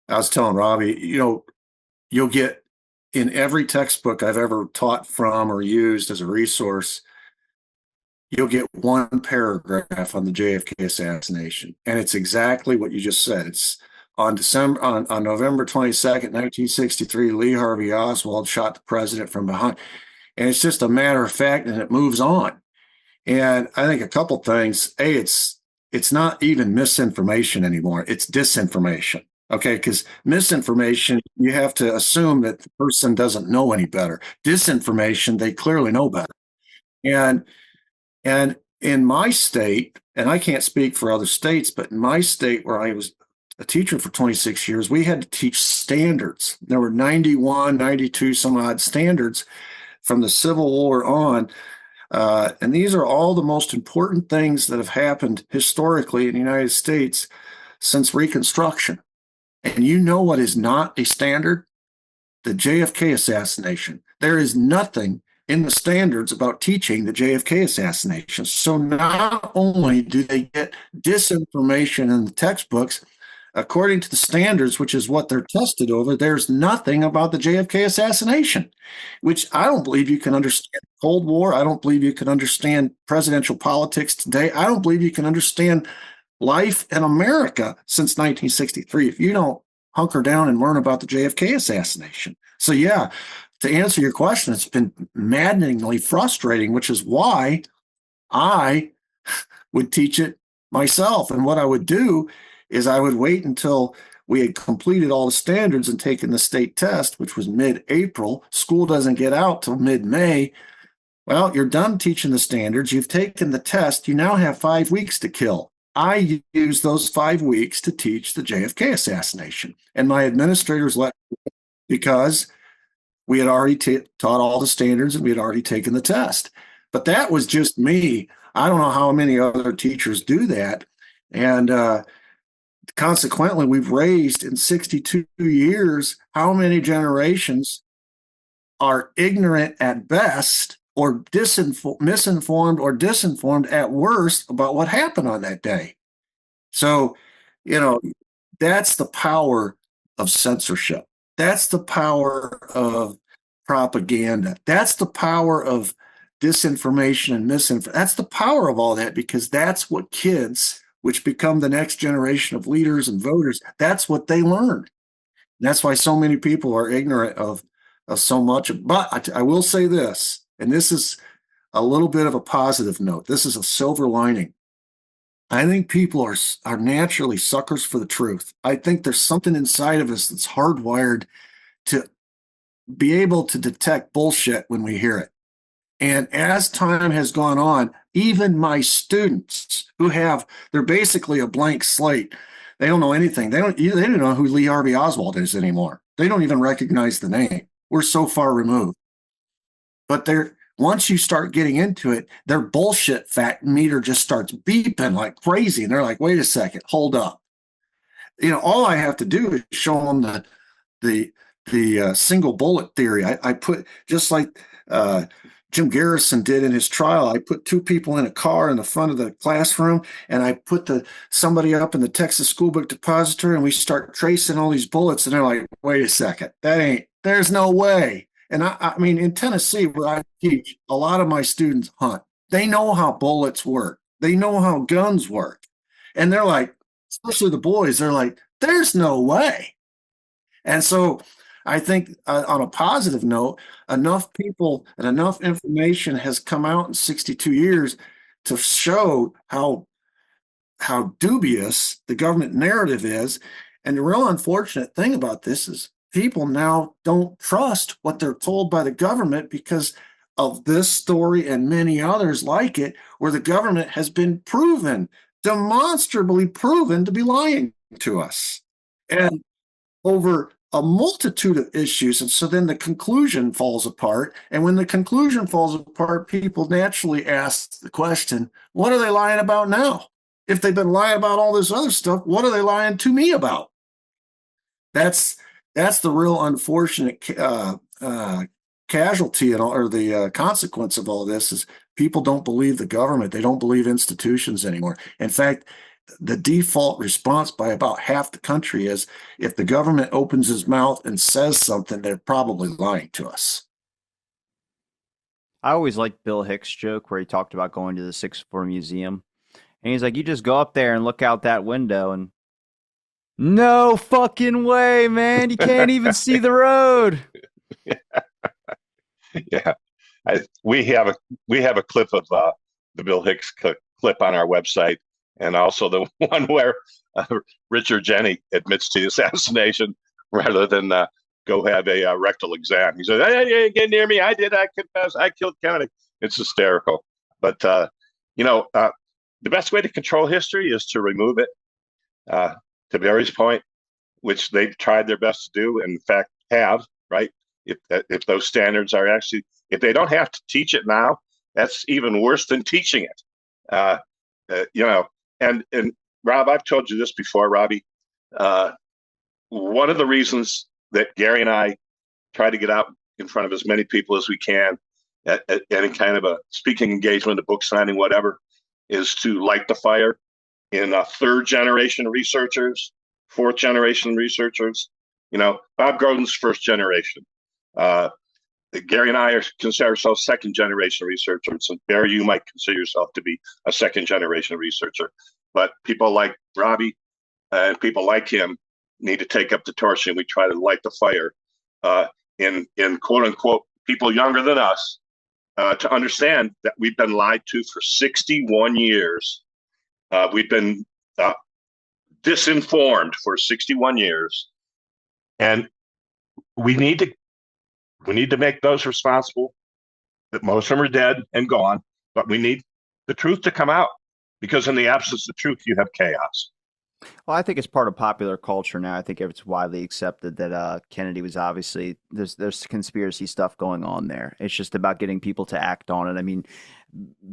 I was telling Robbie, you'll get in every textbook I've ever taught from or used as a resource, you'll get one paragraph on the JFK assassination. And it's exactly what you just said. It's on November 22nd, 1963, Lee Harvey Oswald shot the president from behind. And it's just a matter of fact, and it moves on. And I think a couple things. It's not even misinformation anymore. It's disinformation. Okay, because misinformation, you have to assume that the person doesn't know any better. Disinformation, they clearly know better. And in my state, and I can't speak for other states, but in my state where I was a teacher for 26 years, we had to teach standards. There were 91, 92 some odd standards from the Civil War on. And these are all the most important things that have happened historically in the United States since Reconstruction. And you know what is not a standard? The JFK assassination. There is nothing in the standards about teaching the JFK assassination. So not only do they get disinformation in the textbooks, according to the standards, which is what they're tested over, there's nothing about the JFK assassination, which I don't believe you can understand the Cold War. I don't believe you can understand presidential politics today. I don't believe you can understand life in America since 1963 if you don't hunker down and learn about the JFK assassination. So yeah, to answer your question, it's been maddeningly frustrating, which is why I would teach it myself. And what I would do is I would wait until we had completed all the standards and taken the state test, which was mid-April. School doesn't get out till mid-May. Well, you're done teaching the standards. You've taken the test. You now have 5 weeks to kill. I used those 5 weeks to teach the JFK assassination. And my administrators let me, because we had already taught all the standards and we had already taken the test. But that was just me. I don't know how many other teachers do that. And consequently, we've raised in 62 years how many generations are ignorant at best or misinformed or disinformed at worst about what happened on that day. So, that's the power of censorship. That's the power of propaganda. That's the power of disinformation and misinformation. That's the power of all that, because that's what kids, which become the next generation of leaders and voters, that's what they learn. And that's why so many people are ignorant of so much. But I will say this, and this is a little bit of a positive note. This is a silver lining. I think people are naturally suckers for the truth. I think there's something inside of us that's hardwired to be able to detect bullshit when we hear it. And as time has gone on, even my students they're basically a blank slate. They don't know anything. They don't know who Lee Harvey Oswald is anymore. They don't even recognize the name. We're so far removed. But once you start getting into it, their bullshit fact meter just starts beeping like crazy. And they're like, wait a second, hold up. All I have to do is show them the single bullet theory. I put, just like Jim Garrison did in his trial, I put two people in a car in the front of the classroom, and I put somebody up in the Texas School Book Depository, and we start tracing all these bullets, and they're like, wait a second, there's no way. And I mean, in Tennessee, where I teach, a lot of my students hunt. They know how bullets work. They know how guns work. And they're like, especially the boys, they're like, there's no way. And so I think on a positive note, enough people and enough information has come out in 62 years to show how dubious the government narrative is. And the real unfortunate thing about this is people now don't trust what they're told by the government because of this story and many others like it, where the government has been demonstrably proven to be lying to us. And over a multitude of issues. And so then the conclusion falls apart. And when the conclusion falls apart, people naturally ask the question, what are they lying about now? If they've been lying about all this other stuff, what are they lying to me about? That's the real unfortunate casualty or the consequence of all of this is people don't believe the government. They don't believe institutions anymore. In fact, the default response by about half the country is if the government opens his mouth and says something, they're probably lying to us. I always liked Bill Hicks' joke where he talked about going to the 6th Floor Museum. And he's like, you just go up there and look out that window and no fucking way, man. You can't even see the road. Yeah, we have a clip of the Bill Hicks clip on our website, and also the one where Richard Jeni admits to the assassination rather than go have a rectal exam. He says, "Hey, get near me! I confess. I killed Kennedy." It's hysterical, but the best way to control history is to remove it. To Barry's point, which they've tried their best to do, and in fact have, right? If those standards are actually, if they don't have to teach it now, that's even worse than teaching it. And Rob, I've told you this before, Robbie. One of the reasons that Gary and I try to get out in front of as many people as we can at any kind of a speaking engagement, a book signing, whatever, is to light the fire in third generation researchers, fourth generation researchers. Bob Groden's first generation. Gary and I consider ourselves second generation researchers, and Barry, you might consider yourself to be a second generation researcher. But people like Robbie and people like him need to take up the torch, and we try to light the fire in quote unquote people younger than us to understand that we've been lied to for 61 years. We've been disinformed for 61 years, and we need to make those responsible. That most of them are dead and gone, but we need the truth to come out, because in the absence of truth, you have chaos. Well, I think it's part of popular culture now. I think it's widely accepted that Kennedy was obviously there's conspiracy stuff going on there. It's just about getting people to act on it. I mean,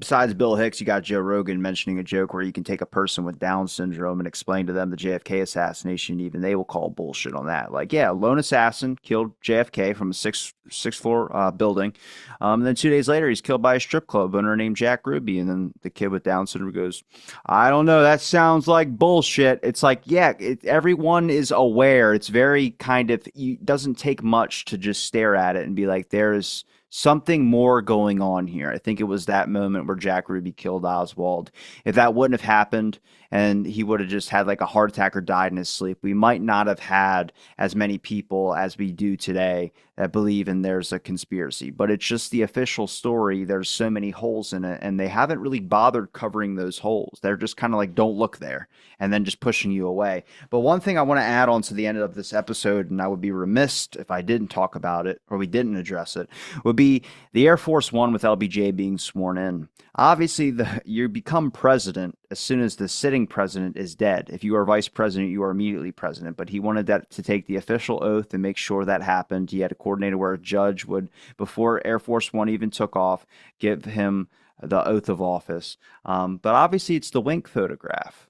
besides Bill Hicks, you got Joe Rogan mentioning a joke where you can take a person with Down syndrome and explain to them the JFK assassination. Even they will call bullshit on that. Like, yeah, lone assassin killed JFK from a sixth floor building. And then 2 days later, he's killed by a strip club owner named Jack Ruby. And then the kid with Down syndrome goes, I don't know, that sounds like bullshit. It's like, yeah, everyone is aware. It's very kind of, it doesn't take much to just stare at it and be like, there's something more going on here. I think it was that moment where Jack Ruby killed Oswald. If that wouldn't have happened and he would have just had like a heart attack or died in his sleep, we might not have had as many people as we do today that believe in there's a conspiracy. But it's just the official story. There's so many holes in it, and they haven't really bothered covering those holes. They're just kind of like, don't look there, and then just pushing you away. But one thing I want to add on to the end of this episode, and I would be remiss if I didn't talk about it or we didn't address it, would be the Air Force One with LBJ being sworn in. Obviously, you become president as soon as the sitting president is dead. If you are vice president, you are immediately president. But he wanted that to take the official oath and make sure that happened. He had a coordinator where a judge would, before Air Force One even took off, give him the oath of office. But obviously, it's the wink photograph.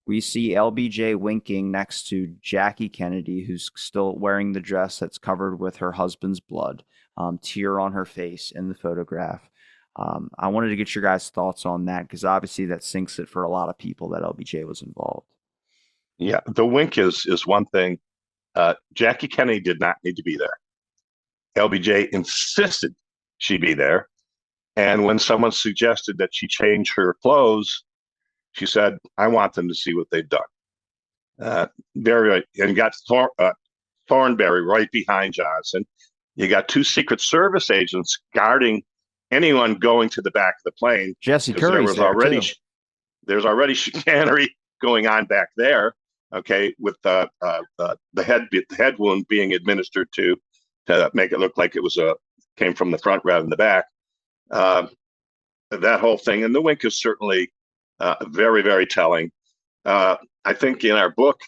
We see LBJ winking next to Jackie Kennedy, who's still wearing the dress that's covered with her husband's blood, tear on her face in the photograph. I wanted to get your guys' thoughts on that because obviously that sinks it for a lot of people that LBJ was involved. Yeah, the wink is one thing. Jackie Kennedy did not need to be there. LBJ insisted she be there. And when someone suggested that she change her clothes, she said, I want them to see what they've done. And got Thornberry right behind Johnson. You got two Secret Service agents guarding anyone going to the back of the plane. Jesse Curry's there already too. There's already chicanery going on back there. Okay, with the head wound being administered to make it look like it was came from the front rather than the back. That whole thing, and the wink is certainly very, very telling. I think in our book,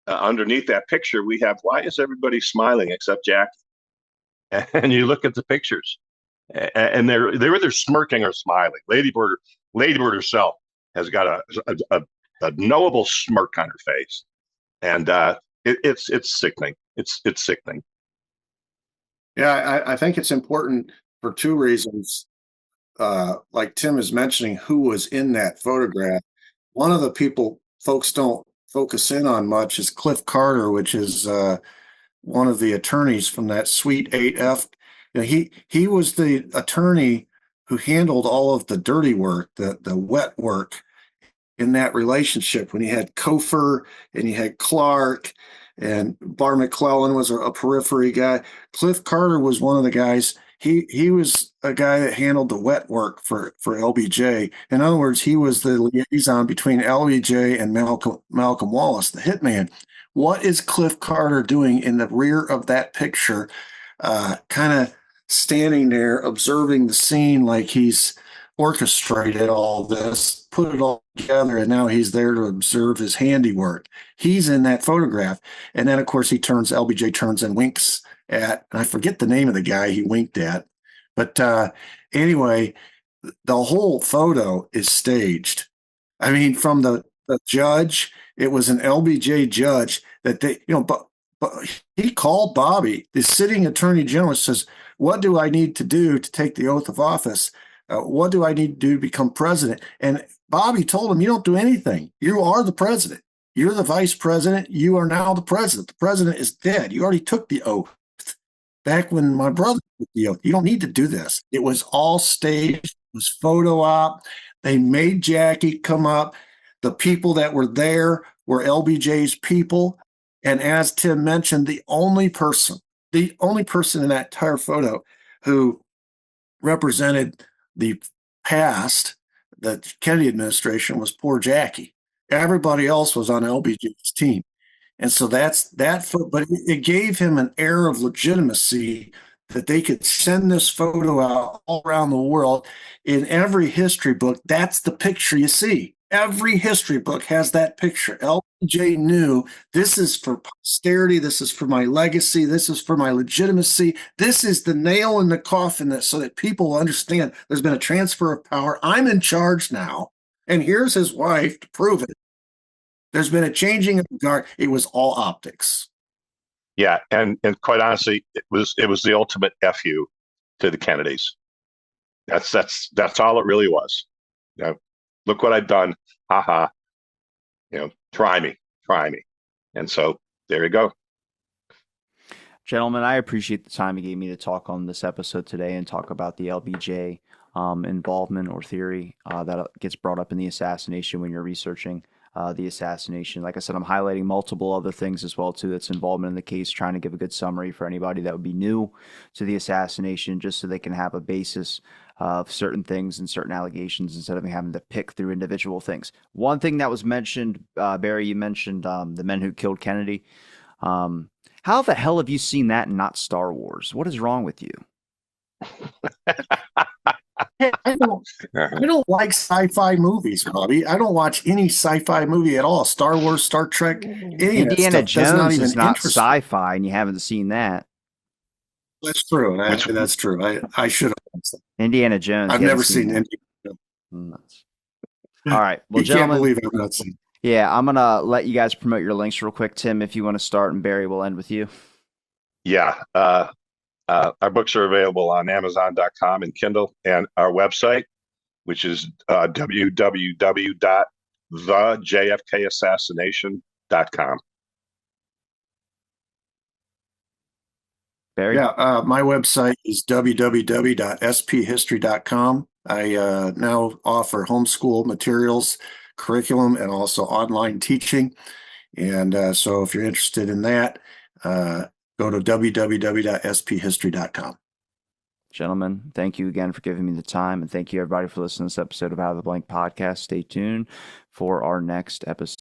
underneath that picture, we have, why is everybody smiling except Jack? And you look at the pictures, and they're either smirking or smiling. Lady Bird herself has got a knowable smirk on her face, and it's sickening. It's sickening. Yeah, I think it's important for two reasons. Like Tim is mentioning, who was in that photograph. One of the people folks don't focus in on much is Cliff Carter, which is one of the attorneys from that Suite 8F. You know, he was the attorney who handled all of the dirty work, the wet work in that relationship when he had Kofer and he had Clark and Bar McClellan was a periphery guy. Cliff Carter was one of the guys. He was a guy that handled the wet work for LBJ. In other words, he was the liaison between LBJ and Malcolm Wallace, the hitman. What is Cliff Carter doing in the rear of that picture, kind of standing there observing the scene like he's orchestrated all this, put it all together, and now he's there to observe his handiwork. He's in that photograph. And then, of course, LBJ turns and winks at, and I forget the name of the guy he winked at. But anyway, the whole photo is staged. I mean, from the judge, it was an LBJ judge that but he called Bobby, the sitting attorney general, says, what do I need to do to take the oath of office? What do I need to do to become president? And Bobby told him, you don't do anything. You are the president. You're the vice president. You are now the president. The president is dead. You already took the oath back when my brother took the oath. You don't need to do this. It was all staged. It was photo op. They made Jackie come up. The people that were there were LBJ's people. And as Tim mentioned, the only person in that entire photo who represented the past, the Kennedy administration, was poor Jackie. Everybody else was on LBJ's team. And so that's that. But it gave him an air of legitimacy that they could send this photo out all around the world. In every history book, that's the picture you see. Every history book has that picture. LBJ knew this is for posterity. This is for my legacy. This is for my legitimacy. This is the nail in the coffin so that people understand there's been a transfer of power. I'm in charge now. And here's his wife to prove it. There's been a changing of the guard. It was all optics. Yeah, and quite honestly, it was the ultimate FU to the Kennedys. That's all it really was. You know, look what I've done. Ha. You know, try me. And so there you go. Gentlemen, I appreciate the time you gave me to talk on this episode today and talk about the LBJ involvement or theory that gets brought up in the assassination when you're researching. the assassination. Like I said, I'm highlighting multiple other things as well too that's involvement in the case, trying to give a good summary for anybody that would be new to the assassination, just so they can have a basis of certain things and certain allegations instead of having to pick through individual things. One thing that was mentioned, Barry, you mentioned the men who killed Kennedy. How the hell have you seen that and not Star Wars? What is wrong with you? Hey, I don't like sci-fi movies, Bobby. I don't watch any sci-fi movie at all. Star Wars, Star Trek, any of that Indiana stuff does not Jones even is not interest me. sci-fi, and you haven't seen that. That's true. Which That's true. I should have watched that. Indiana Jones, I've you haven't never seen seen that. any. Nuts. All right. Well, You can't gentlemen, believe I've not seen. yeah, I'm gonna let you guys promote your links real quick. Tim, if you want to start, and Barry will end with you. Yeah. Our books are available on Amazon.com and Kindle, and our website, which is www.thejfkassassination.com. Barry? Yeah, my website is www.sphistory.com. I now offer homeschool materials, curriculum, and also online teaching. And so if you're interested in that, go to www.sphistory.com. Gentlemen, thank you again for giving me the time, and thank you everybody for listening to this episode of Out of the Blank podcast. Stay tuned for our next episode.